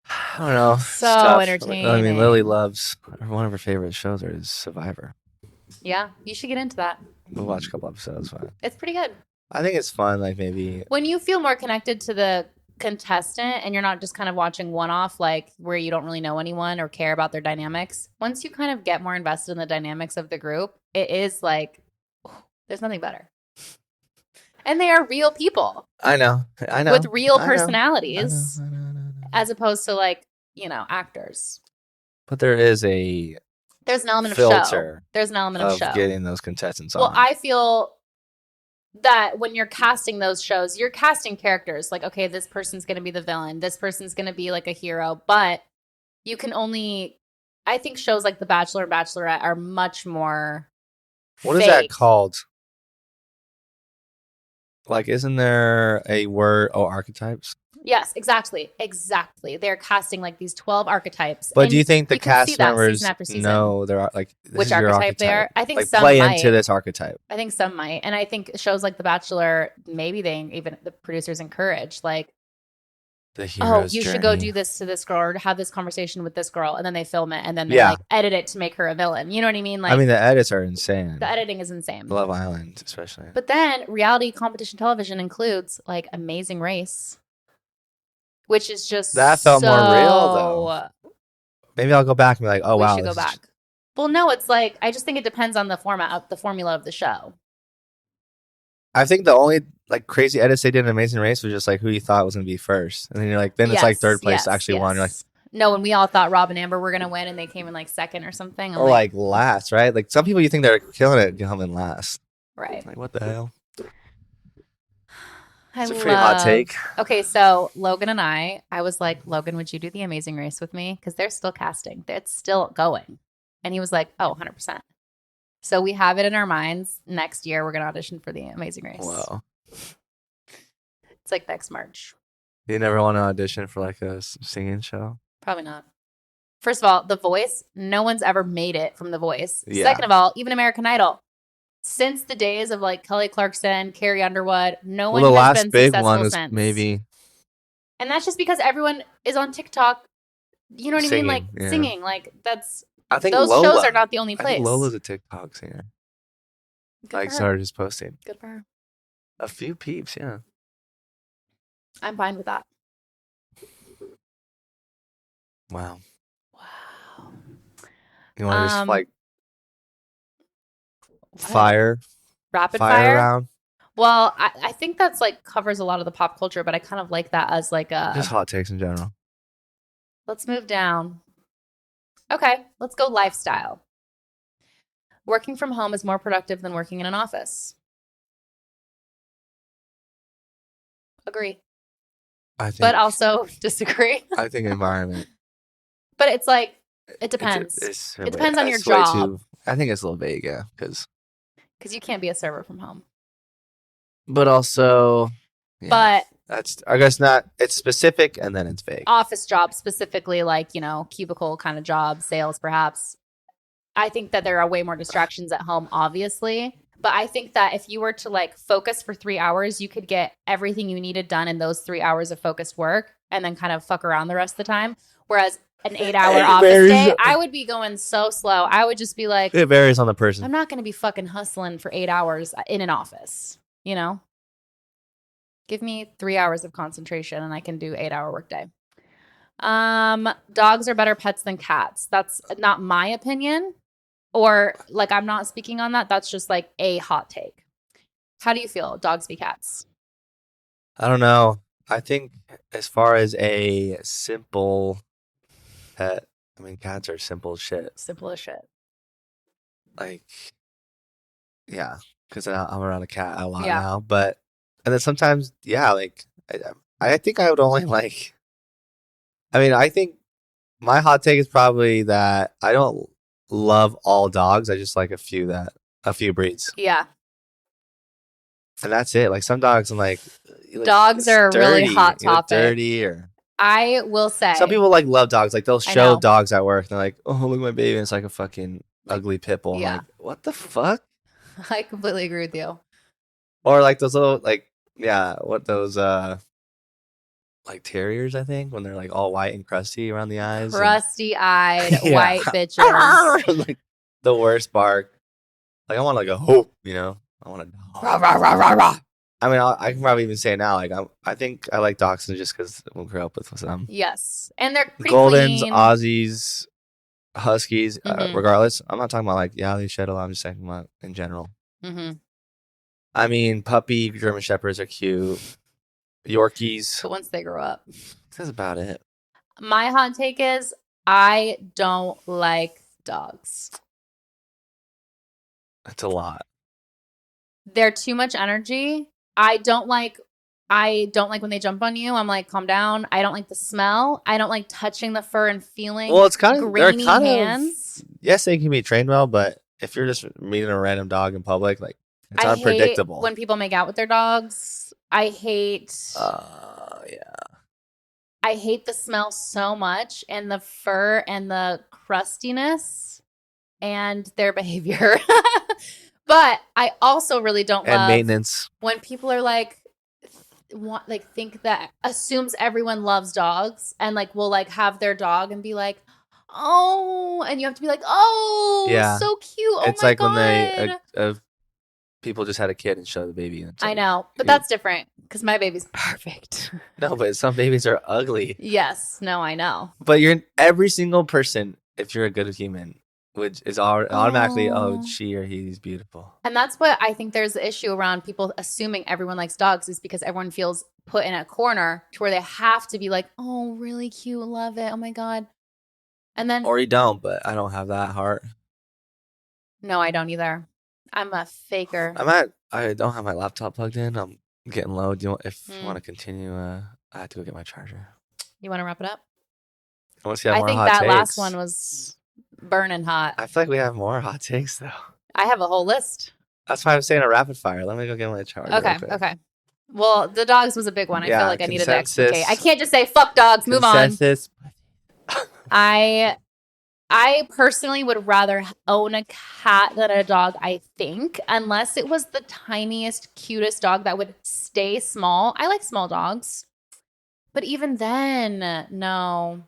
S2: I don't know. It's
S1: So
S2: tough.
S1: entertaining.
S2: I mean, Lily loves one of her favorite shows is Survivor.
S1: Yeah, you should get into that.
S2: We'll watch a couple episodes. But
S1: It's pretty good.
S2: I think it's fun. Like maybe
S1: When you feel more connected to the contestant and you're not just kind of watching one off, like where you don't really know anyone or care about their dynamics, once you kind of get more invested in the dynamics of the group, it is like, there's nothing better. And they are real people
S2: I know.
S1: with real
S2: I know.
S1: personalities
S2: I know.
S1: as opposed to like, actors.
S2: But there is a
S1: There's an element of show.
S2: filter
S1: There's an element of
S2: of
S1: show.
S2: getting those contestants
S1: Well,
S2: on.
S1: I feel that when you're casting those shows, you're casting characters. Like, okay, this person's going to be the villain. This person's going to be like a hero. But you can only, I think shows like The Bachelor and Bachelorette are much more
S2: What is that
S1: fake.
S2: called? Like, isn't there a word? Oh, archetypes.
S1: Yes, exactly. They're casting like these 12 archetypes.
S2: But
S1: And
S2: do you think the
S1: you can see
S2: cast
S1: that
S2: members
S1: season after season.
S2: know there are like this
S1: Which
S2: is your
S1: archetype they are? I think
S2: like
S1: some
S2: play
S1: might.
S2: into this archetype.
S1: I think some might. And I think shows like The Bachelor, maybe the producers encourage like,
S2: The hero's
S1: you should go do this to this girl or have this conversation with this girl, and then they film it and then they
S2: Yeah.
S1: like edit it to make her a villain. You know what I mean? Like
S2: I mean, the edits are insane.
S1: the editing is insane.
S2: Love Island, especially.
S1: But then reality competition television includes like Amazing Race, which is just
S2: That felt more real,
S1: so-
S2: though. Maybe I'll go back and be like, oh
S1: we
S2: wow,
S1: should go
S2: this is-
S1: back. Well, no, it's like I just think it depends on the formula of the show.
S2: I think the only like crazy edits they did in Amazing Race was just like who you thought was gonna be first, and then you're like, then it's like third place actually won. You're like,
S1: no, when we all thought Rob and Amber were gonna win, and they came in like second or something.
S2: or like last, right? Like some people you think they're killing it come in last,
S1: right?
S2: Like what the hell?
S1: It's
S2: a pretty hot take.
S1: Okay, so Logan and I was like, Logan, would you do the Amazing Race with me? Because they're still casting. It's still going. And he was like, oh, 100%. So we have it in our minds. Next year, we're going to audition for the Amazing Race.
S2: Wow.
S1: It's like next March.
S2: You never want to audition for like a singing show?
S1: Probably not. First of all, The Voice, no one's ever made it from The Voice.
S2: Yeah.
S1: Second of all, even American Idol. Since the days of like Kelly Clarkson, Carrie Underwood, no one has been
S2: big
S1: successful
S2: one was
S1: since.
S2: maybe.
S1: And that's just because everyone is on TikTok. You know what I mean? Like
S2: yeah.
S1: singing. Like that's.
S2: I think
S1: those
S2: Lola,
S1: shows are not the only place.
S2: I think Lola's a TikTok singer.
S1: Good
S2: like
S1: for her.
S2: started just posting.
S1: Good for her.
S2: A few peeps, yeah.
S1: I'm fine with that.
S2: Wow.
S1: Wow.
S2: You want to just like
S1: what? Rapid
S2: fire round?
S1: Well, I think that's like covers a lot of the pop culture, but I kind of like that as like a
S2: just hot takes in general.
S1: Let's move down. Okay, let's go lifestyle. Working from home is more productive than working in an office. Agree.
S2: I think,
S1: but also disagree.
S2: I think environment.
S1: But it's like, it depends. It depends on your job.
S2: I think it's a little vague, yeah, because
S1: you can't be a server from home.
S2: But also, yeah,
S1: but
S2: that's, I guess not, it's specific and then it's vague.
S1: Office jobs specifically, like, you know, cubicle kind of jobs, sales perhaps. I think that there are way more distractions at home, obviously. But I think that if you were to like focus for 3 hours, you could get everything you needed done in those 3 hours of focused work and then kind of fuck around the rest of the time. Whereas an 8-hour office day, I would be going so slow. I would just be like,
S2: it varies on the person.
S1: I'm not going to be fucking hustling for 8 hours in an office, you know? Give me 3 hours of concentration and I can do 8-hour workday. Dogs are better pets than cats. That's not my opinion. Or like, I'm not speaking on that. That's just like a hot take. How do you feel? Dogs v cats?
S2: I don't know. I think as far as a simple pet, I mean, cats are simple as shit.
S1: Simple as shit.
S2: Like, yeah, because I'm around a cat a lot now. But, and then sometimes, yeah, like, I think I would only like, I mean, I think my hot take is probably that I don't love all dogs. I just like a few breeds.
S1: Yeah.
S2: And that's it. Like some dogs, I'm like,
S1: dogs are a really hot topic.
S2: Dirty, or
S1: I will say,
S2: some people like love dogs. Like they'll show dogs at work. And they're like, oh, look at my baby. And it's like a fucking ugly pit bull. Yeah. Like, what the fuck?
S1: I completely agree with you.
S2: Or like those little what those like terriers, I think, when they're like all white and crusty around the eyes.
S1: Crusty-eyed white bitches.
S2: Like the worst bark. Like I want like a hoop, you know? I want to rah, rah, rah, rah, rah. I mean, I can probably even say now, like I think I like dachshunds just because we grew up with them.
S1: Yes, and they're pretty
S2: Goldens,
S1: clean.
S2: Aussies, Huskies. Regardless, I'm not talking about like they shed a lot. I'm just talking about in general.
S1: Mm-hmm.
S2: I mean, puppy German Shepherds are cute. Yorkies.
S1: But once they grow up,
S2: that's about it.
S1: My hot take is I don't like dogs.
S2: That's a lot.
S1: They're too much energy. I don't like when they jump on you. I'm like, calm down. I don't like the smell. I don't like touching the fur and feeling.
S2: Well, it's kind of
S1: grainy hands.
S2: Yes, they can be trained well, but if you're just meeting a random dog in public, like it's unpredictable.
S1: When people make out with their dogs, I hate.
S2: Yeah.
S1: I hate the smell so much, and the fur and the crustiness, and their behavior. But I also really don't love
S2: maintenance
S1: when people are like, think that assumes everyone loves dogs and like will like have their dog and be like, oh, and you have to be like, oh, yeah, so cute. Oh, it's my like God.
S2: When they people just had a kid and show the baby. And
S1: I know, but that's different because my baby's perfect.
S2: No, but some babies are ugly.
S1: Yes, no, I know.
S2: But every single person, if you're a good human, which is automatically,
S1: Oh.
S2: she or he's beautiful.
S1: And that's what I think there's the issue around people assuming everyone likes dogs is because everyone feels put in a corner to where they have to be like, oh, really cute, love it, oh my God. And then,
S2: Or you don't, but I don't have that heart.
S1: no, I don't either. I'm a faker.
S2: I don't have my laptop plugged in. I'm getting low. Do you want, if you
S1: Mm.
S2: want to continue, I have to go get my charger.
S1: You want to wrap it up?
S2: I want to see how
S1: I
S2: more
S1: think
S2: hot
S1: that
S2: takes.
S1: last one was burning hot.
S2: I feel like we have more hot takes though.
S1: I have a whole list.
S2: That's why I'm saying a rapid fire. Let me go get my charger. real
S1: Okay,
S2: quick.
S1: okay. Well, the dogs was a big one. I
S2: Yeah,
S1: feel like I needed to
S2: consensus.
S1: explicate. I can't just say fuck dogs. Move on.
S2: Consensus.
S1: I personally would rather own a cat than a dog, I think, unless it was the tiniest, cutest dog that would stay small. I like small dogs. But even then, no.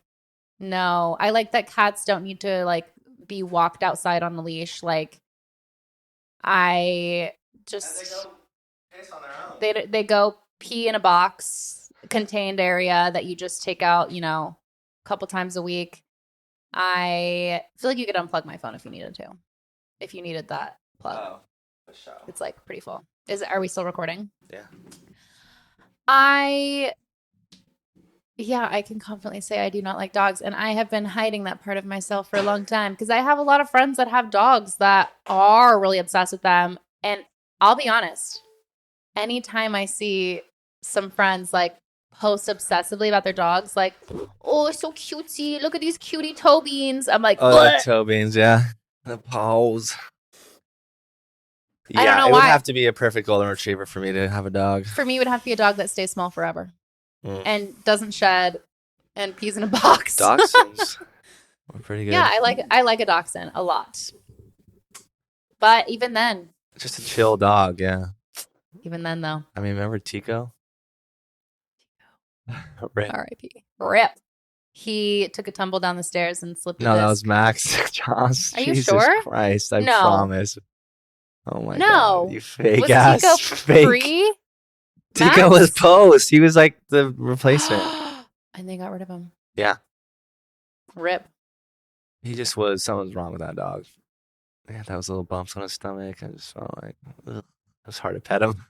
S1: No. I like that cats don't need to like be walked outside on a leash. Like I just they go pee in a box, contained area that you just take out, a couple times a week. I feel like you could unplug my phone if you needed to. If you needed that plug.
S2: Oh, for sure.
S1: It's like pretty full. Are we still recording?
S2: Yeah.
S1: I can confidently say I do not like dogs. And I have been hiding that part of myself for a long time because I have a lot of friends that have dogs that are really obsessed with them. And I'll be honest, anytime I see some friends like post obsessively about their dogs, like, oh, it's so cutesy. Look at these cutie toe beans. I'm like,
S2: Oh,
S1: "Bleh."
S2: the toe beans, yeah. The paws. Yeah,
S1: I don't know
S2: it would
S1: why.
S2: have to be a perfect golden retriever for me to have a dog.
S1: For me, it would have to be a dog that stays small forever
S2: Mm.
S1: and doesn't shed and pees in a box.
S2: Dachshunds are pretty good.
S1: Yeah, I like a dachshund a lot. But even then
S2: Just a chill dog, yeah.
S1: though,
S2: I mean, remember Tico? Rip.
S1: R.I.P. Rip. He took a tumble down the stairs and slipped.
S2: No, that was Max. Josh.
S1: Are you
S2: Jesus
S1: sure?
S2: Christ, I
S1: No.
S2: promise. Oh my
S1: No.
S2: God, you fake
S1: Was
S2: ass.
S1: Tico
S2: fake.
S1: free?
S2: Tico was post. He was like the replacement.
S1: And they got rid of him.
S2: Yeah.
S1: Rip.
S2: He just was. Something was wrong with that dog. Yeah, that was little bumps on his stomach. I just felt like ugh, it was hard to pet him.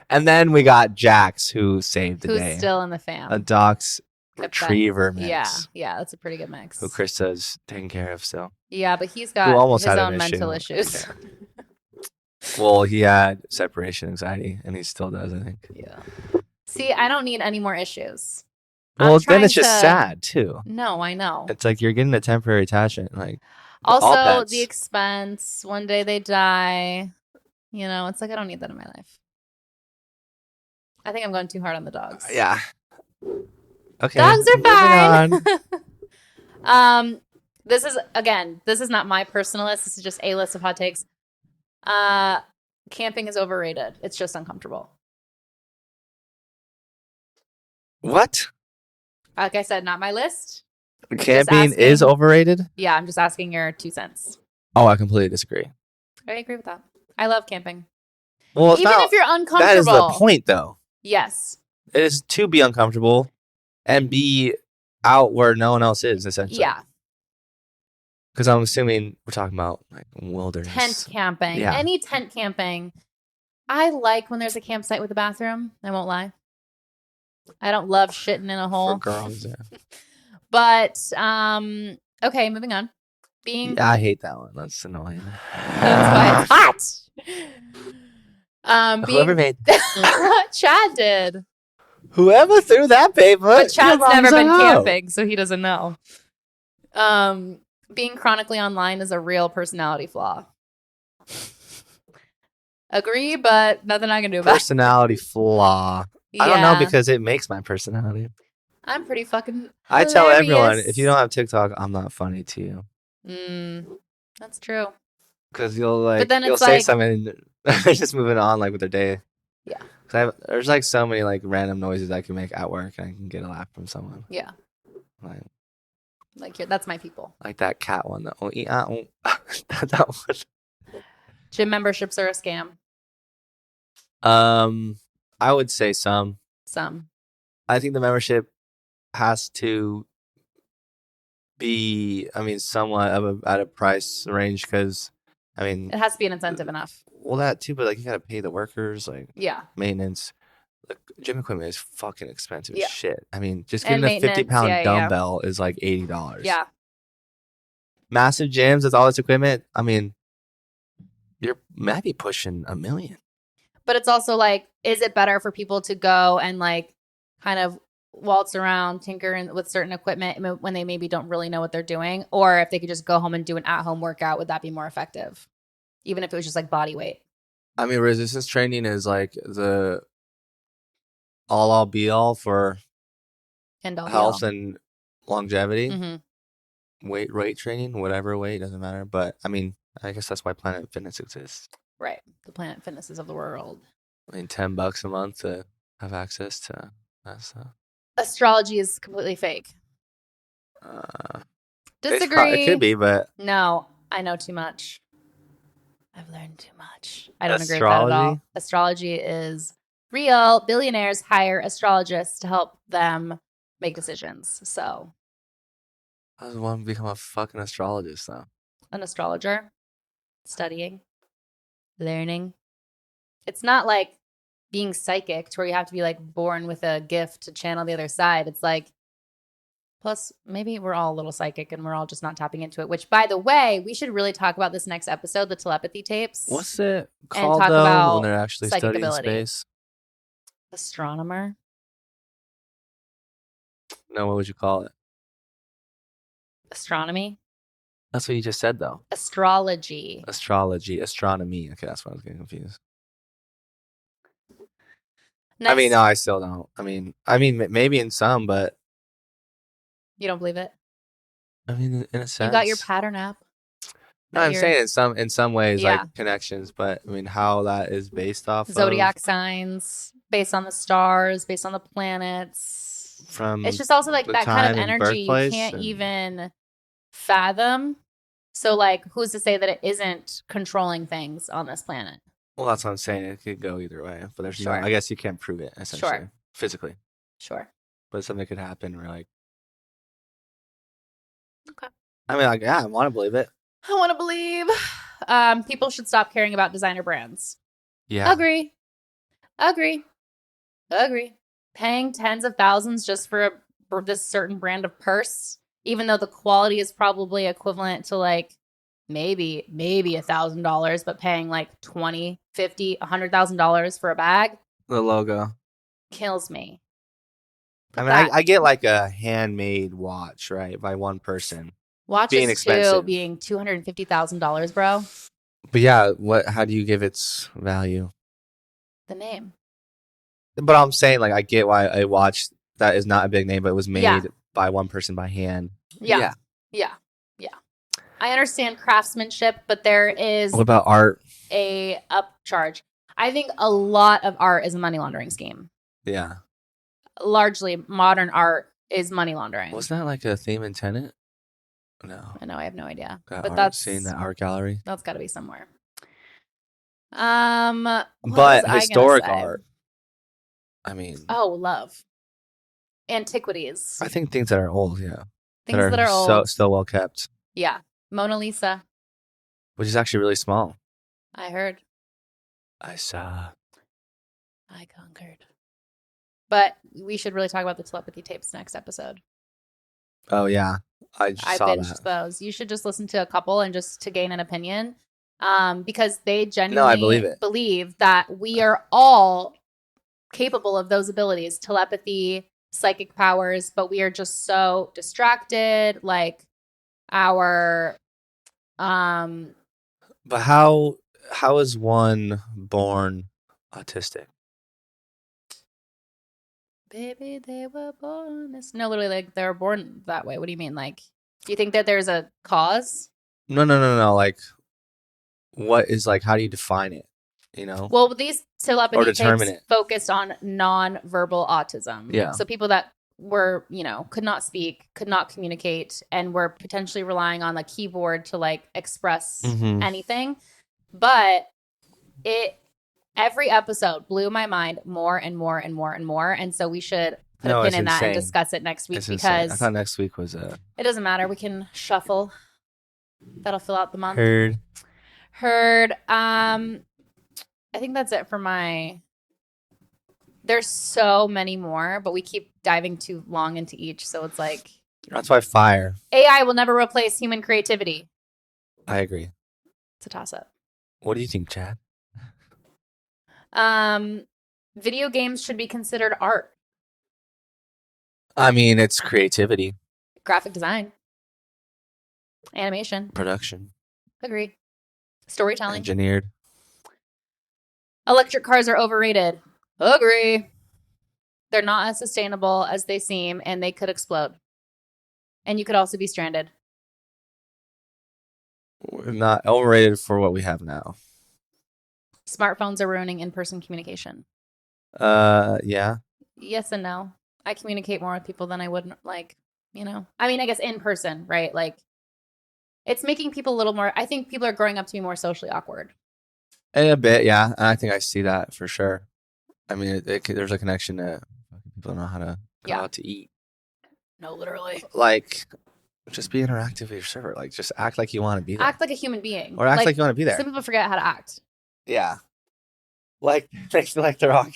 S2: And then we got Jax, who saved the
S1: Who's
S2: day.
S1: still in the fam.
S2: A Dachs
S1: Good
S2: retriever mix.
S1: Yeah, that's a pretty good mix.
S2: Who Krista's taking care of still.
S1: Yeah, but he's
S2: Who
S1: got
S2: almost
S1: his
S2: had an
S1: own mental
S2: issue.
S1: issues.
S2: Well, he had separation anxiety, and he still does, I think.
S1: Yeah. See, I don't need any more issues.
S2: Well,
S1: I'm
S2: then it's
S1: trying
S2: just
S1: to-
S2: sad, too.
S1: No, I know.
S2: It's like you're getting a temporary attachment. Like all
S1: Also,
S2: pets.
S1: the expense. One day they die. It's like I don't need that in my life. I think I'm going too hard on the dogs.
S2: Yeah. Okay.
S1: Dogs are
S2: moving
S1: fine.
S2: on.
S1: This is not my personal list. This is just a list of hot takes. Camping is overrated. It's just uncomfortable.
S2: What?
S1: Like I said, not my list.
S2: Camping
S1: asking.
S2: is overrated?
S1: Yeah, I'm just asking your 2 cents.
S2: Oh, I completely disagree.
S1: I agree with that. I love camping.
S2: Well, it's
S1: Even
S2: not,
S1: if you're uncomfortable.
S2: that is the point, though.
S1: Yes.
S2: It is to be uncomfortable and be out where no one else is, essentially.
S1: Yeah.
S2: Because I'm assuming we're talking about like wilderness.
S1: Tent camping.
S2: Yeah.
S1: Any tent camping. I like when there's a campsite with a bathroom. I won't lie. I don't love shitting in a
S2: For
S1: hole.
S2: girls, yeah.
S1: But okay, moving on.
S2: Yeah, I hate that one. That's annoying.
S1: That's why it's hot.
S2: Whoever made
S1: Chad did.
S2: whoever threw that paper.
S1: But Chad's
S2: your
S1: never
S2: mom's a
S1: been
S2: hoe.
S1: camping, so he doesn't know. Being chronically online is a real personality flaw. Agree, but nothing I can do about it.
S2: Personality flaw. I don't know because it makes my personality.
S1: I'm pretty fucking
S2: I tell everyone,
S1: hilarious.
S2: if you don't have TikTok, I'm not funny to you.
S1: That's true.
S2: Because you'll like,
S1: But then
S2: you'll
S1: it's
S2: say
S1: like-
S2: something, and just moving on like with their day.
S1: Yeah.
S2: 'Cause there's like so many like random noises I can make at work, and I can get a laugh from someone.
S1: Yeah.
S2: Like
S1: That's my people.
S2: that cat one. That one.
S1: Gym memberships are a scam.
S2: I would say some.
S1: Some.
S2: I think the membership has to be, I mean, somewhat at a price range because, I mean,
S1: It has to be an incentive enough.
S2: well, that too, but like you gotta pay the workers, like
S1: Yeah.
S2: maintenance. Like, gym equipment is fucking expensive as
S1: Yeah.
S2: shit. I mean, just
S1: And
S2: getting a 50
S1: maintenance,
S2: pound
S1: yeah.
S2: dumbbell is like $80.
S1: Yeah.
S2: Massive gyms with all this equipment. I mean, you're might be pushing $1 million.
S1: But it's also like, is it better for people to go and like kind of waltz around, tinker with certain equipment when they maybe don't really know what they're doing? Or if they could just go home and do an at-home workout, would that be more effective? Even if it was just like body weight.
S2: I mean, resistance training is like the all be all for
S1: End all
S2: health and longevity.
S1: Mm-hmm.
S2: Weight training, whatever weight, doesn't matter. But I mean, I guess that's why Planet Fitness exists.
S1: Right. The Planet Fitnesses of the world.
S2: I mean, $10 a month to have access to that stuff.
S1: Astrology is completely fake. Disagree.
S2: It could be, but
S1: no, I know too much. I've learned too much. I don't agree with that at all. Astrology is real. Billionaires hire astrologists to help them make decisions. So,
S2: I want to become a fucking astrologist, though.
S1: An astrologer, studying, learning. It's not like being psychic to where you have to be like born with a gift to channel the other side. It's like, plus maybe we're all a little psychic and we're all just not tapping into it, which by the way, we should really talk about this next episode, the telepathy tapes.
S2: What's it called
S1: talk
S2: though
S1: about
S2: when they're actually
S1: psychic
S2: studying
S1: ability.
S2: space?
S1: Astronomer?
S2: No, what would you call it?
S1: Astronomy?
S2: That's what you just said though.
S1: Astrology.
S2: Astronomy. Okay, that's why I was getting confused.
S1: Next,
S2: I mean, no, I still don't. I mean, maybe in some, but
S1: you don't believe it?
S2: I mean, in a sense,
S1: You got your pattern app.
S2: No, I'm saying in some ways,
S1: Yeah.
S2: like connections, but I mean, how that is based off
S1: Zodiac signs, based on the stars, based on the planets.
S2: From
S1: it's just also like
S2: the
S1: that kind of
S2: time and
S1: energy you
S2: birthplace
S1: can't
S2: and-
S1: even fathom. So, like, who's to say that it isn't controlling things on this planet?
S2: Well, that's what I'm saying. It could go either way, but there's
S1: Sure.
S2: I guess you can't prove it essentially,
S1: Sure.
S2: physically,
S1: Sure.
S2: but something could happen. We're like,
S1: Okay.
S2: I mean, like, yeah, I want to believe it.
S1: I want to believe people should stop caring about designer brands.
S2: Yeah,
S1: Agree. Paying tens of thousands just for this certain brand of purse, even though the quality is probably equivalent to like maybe $1,000, but paying like $20,000, $50,000, $100,000 for a bag
S2: the logo.
S1: kills me.
S2: I mean, I get like a handmade watch, right, by one person.
S1: Watches
S2: being expensive.
S1: being $250,000, bro.
S2: But yeah, how do you give its value?
S1: The name.
S2: But I'm saying, like, I get why a watch that is not a big name, but it was made
S1: Yeah.
S2: by one person by hand.
S1: Yeah. I understand craftsmanship, but there is
S2: What about art?
S1: a upcharge. I think a lot of art is a money laundering scheme.
S2: Yeah.
S1: Largely modern art is money laundering.
S2: Wasn't that like a theme in Tenet? No.
S1: I know, I have no idea.
S2: That
S1: But
S2: art
S1: that's
S2: scene, that art gallery.
S1: That's got to be somewhere. What
S2: But
S1: was I
S2: historic
S1: gonna say?
S2: art. I mean,
S1: Oh, love. Antiquities.
S2: I think things that are old, yeah.
S1: Things that are old.
S2: still well kept,
S1: Yeah. Mona Lisa.
S2: which is actually really small.
S1: I heard.
S2: I saw.
S1: I conquered. But we should really talk about the telepathy tapes next episode.
S2: Oh yeah, I just saw
S1: binged
S2: that.
S1: those. You should just listen to a couple and just to gain an opinion. Because they
S2: No, I
S1: genuinely
S2: believe it.
S1: believe that we are all capable of those abilities, telepathy, psychic powers, but we are just so distracted. Like our,
S2: But how is one born autistic?
S1: baby, they were born this. No, literally, like they were born that way. What do you mean? Like, do you think that there's a cause?
S2: No. Like, what is like? How do you define it? You know?
S1: Well, these telepathy
S2: determine
S1: tapes
S2: it.
S1: focused on non-verbal autism.
S2: Yeah.
S1: So people that were, could not speak, could not communicate, and were potentially relying on the keyboard to like express
S2: Mhm.
S1: anything. But every episode blew my mind more and more and more and more. And so we should put
S2: No,
S1: a
S2: it's
S1: pin in that and
S2: insane.
S1: discuss it next week
S2: It's insane. I
S1: because
S2: thought next week was
S1: it doesn't matter. We can shuffle. That'll fill out the month.
S2: heard.
S1: I think that's it for my. There's so many more, but we keep diving too long into each. So it's like
S2: That's why fire.
S1: AI will never replace human creativity.
S2: I agree.
S1: It's a toss up.
S2: What do you think, Chad?
S1: Video games should be considered art.
S2: I mean, it's creativity,
S1: Graphic design, animation.
S2: production,
S1: Agree. Storytelling.
S2: engineered.
S1: Electric cars are overrated. Agree. They're not as sustainable as they seem, and they could explode. And you could also be stranded.
S2: We're not overrated for what we have now.
S1: Smartphones are ruining in-person communication.
S2: Yeah.
S1: Yes and no. I communicate more with people than I would I mean, I guess in person, right? Like, it's making people a little more, I think people are growing up to be more socially awkward.
S2: A bit, yeah. I think I see that for sure. I mean, there's a connection to people know how to go out to eat.
S1: No, literally.
S2: Like, just be interactive with your server. Like, just act like you want to be there.
S1: Act like a human being.
S2: Or act like you want to be there.
S1: Some people forget how to act.
S2: Yeah. Like, they feel like they're all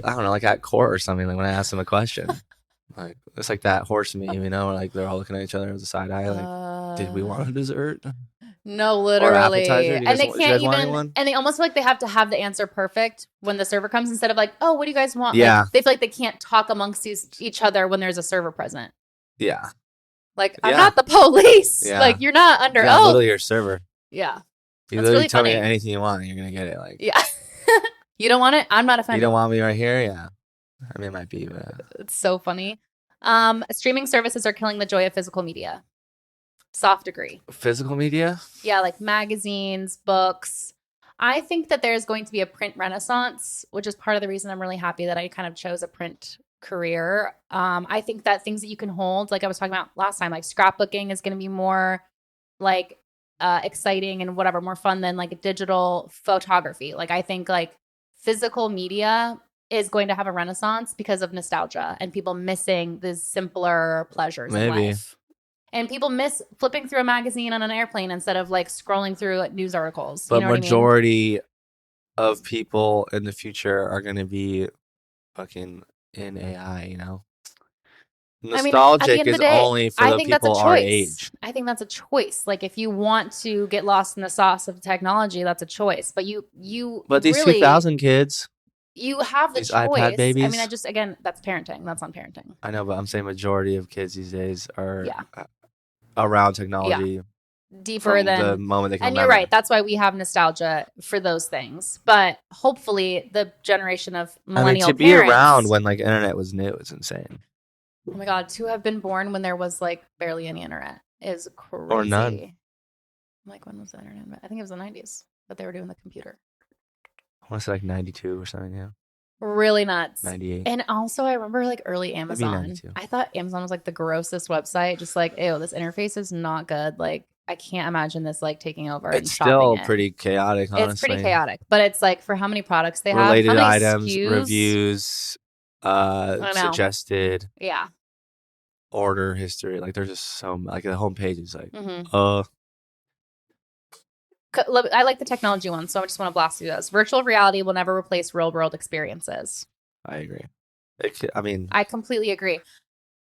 S2: I don't know, like at court or something, like when I ask them a question. Like, it's like that horse meme, where like they're all looking at each other with a side eye, like, did we want a dessert?
S1: No, literally.
S2: And
S1: they can't even, and they almost feel like they have to have the answer perfect when the server comes instead of like, oh, what do you guys want?
S2: Yeah.
S1: Like, they feel like they can't talk amongst each other when there's a server present.
S2: Yeah.
S1: Like, I'm not the police.
S2: Yeah.
S1: Like, you're not under
S2: oath.
S1: literally
S2: your server.
S1: Yeah.
S2: You literally tell me anything you want and you're going to get it. Like,
S1: yeah. You don't want it? I'm not offended.
S2: You don't want me right here? Yeah. I mean, it might be, but
S1: it's so funny. Streaming services are killing the joy of physical media. Soft agree.
S2: Physical media?
S1: Yeah, like magazines, books. I think that there's going to be a print renaissance, which is part of the reason I'm really happy that I kind of chose a print career. I think that things that you can hold, like I was talking about last time, like scrapbooking is going to be more like exciting and whatever, more fun than like digital photography. Like I think like physical media is going to have a renaissance because of nostalgia and people missing the simpler pleasures in life. And people miss flipping through a magazine on an airplane instead of like scrolling through news articles.
S2: But
S1: you know
S2: majority of people in the future are going to be fucking in AI, Nostalgic is only for the people our age.
S1: I think that's a choice. Like if you want to get lost in the sauce of technology, that's a choice. But
S2: But these 2000 kids,
S1: you have the
S2: these
S1: choice.
S2: iPad babies.
S1: I mean, again, that's parenting. That's on parenting.
S2: I know, but I'm saying majority of kids these days are around technology
S1: deeper than
S2: the moment they can.
S1: And
S2: remember.
S1: You're right. That's why we have nostalgia for those things. But hopefully, the generation of millennial
S2: to be around when like internet was new is insane.
S1: Oh my god, to have been born when there was like barely any internet is crazy.
S2: Or none.
S1: I'm like, when was the internet? I think it was the 90s, but they were doing the computer.
S2: I want to say like 92 or something. Yeah.
S1: Really nuts.
S2: 98.
S1: And also, I remember like early Amazon. I thought Amazon was like the grossest website. Just like, ew, this interface is not good. Like, I can't imagine this like taking over.
S2: It's still pretty chaotic, honestly.
S1: It's pretty chaotic, but it's like for how many products they
S2: have, related
S1: how many
S2: items,
S1: SKUs?
S2: reviews, suggested, order history. Like, there's just so like the homepage is like,
S1: I like the technology one, so I just want to blast through those. Virtual reality will never replace real world experiences.
S2: I agree.
S1: I completely agree.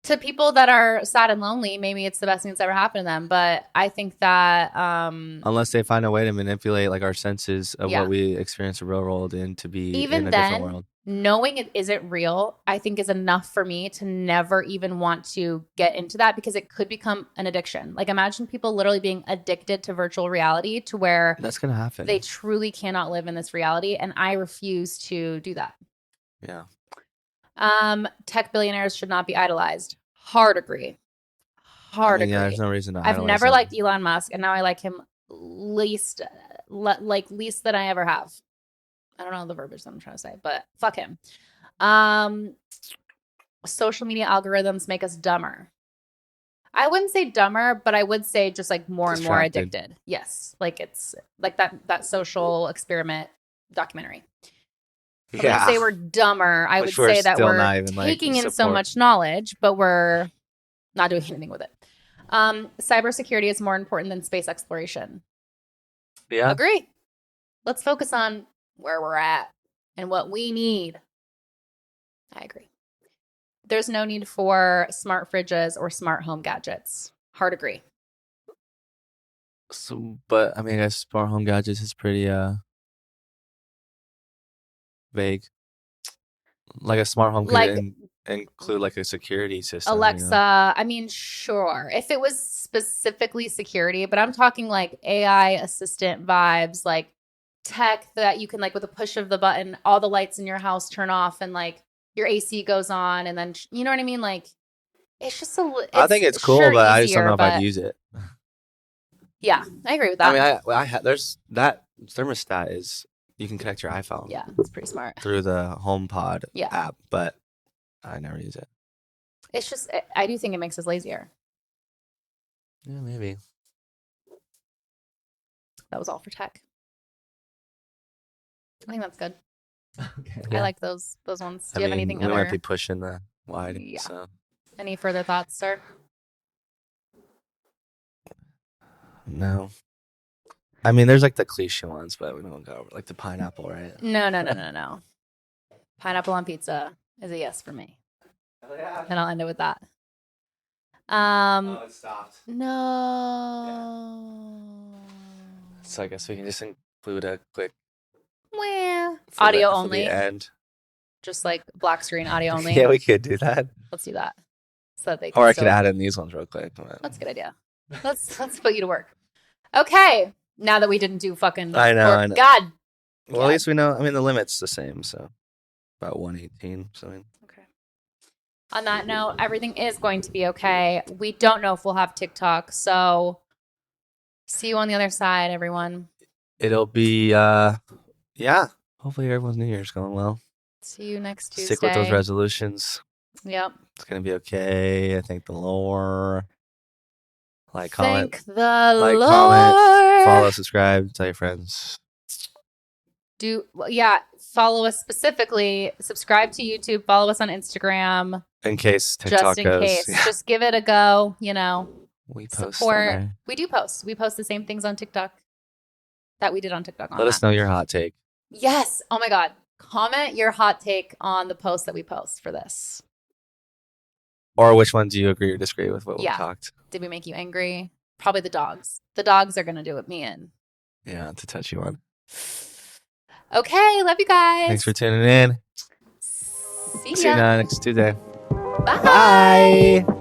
S1: To people that are sad and lonely, maybe it's the best thing that's ever happened to them. But I think that
S2: unless they find a way to manipulate like our senses of what we experience the real world in to be in a different world.
S1: Knowing it isn't real, I think is enough for me to never even want to get into that because it could become an addiction. Like imagine people literally being addicted to virtual reality to where
S2: that's going to happen.
S1: They truly cannot live in this reality. And I refuse to do that.
S2: Yeah.
S1: Tech billionaires should not be idolized. Hard agree. Agree.
S2: Yeah, there's no reason to
S1: I've never liked Elon Musk, and now I like him least than I ever have. I don't know the verbiage that I'm trying to say, but fuck him. Social media algorithms make us dumber. I wouldn't say dumber, but I would say just like more and more addicted. Yes, like it's like that social experiment documentary. I wouldn't say we're dumber. I would
S2: Which we're
S1: say that
S2: still
S1: we're
S2: not even, like,
S1: taking in so
S2: support.
S1: much knowledge, but we're not doing anything with it. Cybersecurity is more important than space exploration.
S2: Yeah.
S1: Agree. Let's focus on where we're at and what we need. I agree. There's no need for smart fridges or smart home gadgets. Hard agree.
S2: So, but I mean, I guess smart home gadgets is pretty vague. Like a smart home could
S1: Like
S2: include like a security system.
S1: Alexa, I mean, sure. If it was specifically security, but I'm talking like AI assistant vibes, like tech that you can, like, with a push of the button, all the lights in your house turn off and like your AC goes on, and then you know what I mean? Like, it's just
S2: I think it's cool,
S1: sure
S2: but I just don't
S1: easier,
S2: know if
S1: but
S2: I'd use it.
S1: yeah, I agree with that.
S2: I mean, there's that thermostat is you can connect your iPhone
S1: Yeah, it's pretty smart.
S2: through the HomePod
S1: Yeah.
S2: app, but I never use it.
S1: It's just, I do think it makes us lazier.
S2: Yeah, maybe.
S1: That was all for tech. I think that's good.
S2: Okay.
S1: I like those ones. Do
S2: I
S1: you have
S2: mean,
S1: anything
S2: we
S1: other?
S2: might be pushing the wide.
S1: Yeah.
S2: So
S1: Any further thoughts, sir?
S2: no. I mean, there's like the cliche ones, but we don't go over like the pineapple, right?
S1: No. Pineapple on pizza is a yes for me. And I'll end it with that.
S2: it stopped.
S1: No.
S2: So I guess we can just include a quick
S1: Well,
S2: for
S1: audio
S2: for
S1: only.
S2: the end.
S1: Just like black screen audio only.
S2: Yeah, we could do that.
S1: Let's do that. So that they can
S2: Or I
S1: still...
S2: could add in these ones real quick. But...
S1: That's a good idea. Let's put you to work. Okay. Now that we didn't do fucking...
S2: I know.
S1: God.
S2: Well, at least we know. I mean, the limit's the same, so about 118. So
S1: okay. On that note, everything is going to be okay. We don't know if we'll have TikTok, so see you on the other side, everyone.
S2: it'll be yeah. Hopefully everyone's New Year's going well.
S1: See you next Tuesday.
S2: Stick with those resolutions.
S1: Yep.
S2: It's gonna be okay. I thank the Lord. Like, comment,
S1: Thank the
S2: like,
S1: Lord.
S2: comment, follow, subscribe, tell your friends.
S1: Follow us specifically. Subscribe to YouTube. Follow us on Instagram.
S2: In case TikTok
S1: just in
S2: goes.
S1: case.
S2: Yeah.
S1: Just give it a go. You know,
S2: We post on
S1: support.
S2: there.
S1: We do post. We post the same things on TikTok that we did on TikTok.
S2: Let us know your hot take.
S1: Yes. Oh my God. Comment your hot take on the post that we post for this.
S2: Or which one do you agree or disagree with what we
S1: Yeah.
S2: talked?
S1: Did we make you angry? Probably the dogs. The dogs are going to do it me in.
S2: Yeah, to touch you on.
S1: Okay. Love you guys.
S2: Thanks for tuning in.
S1: See
S2: See you
S1: ya.
S2: next Tuesday.
S1: Bye.
S2: Bye.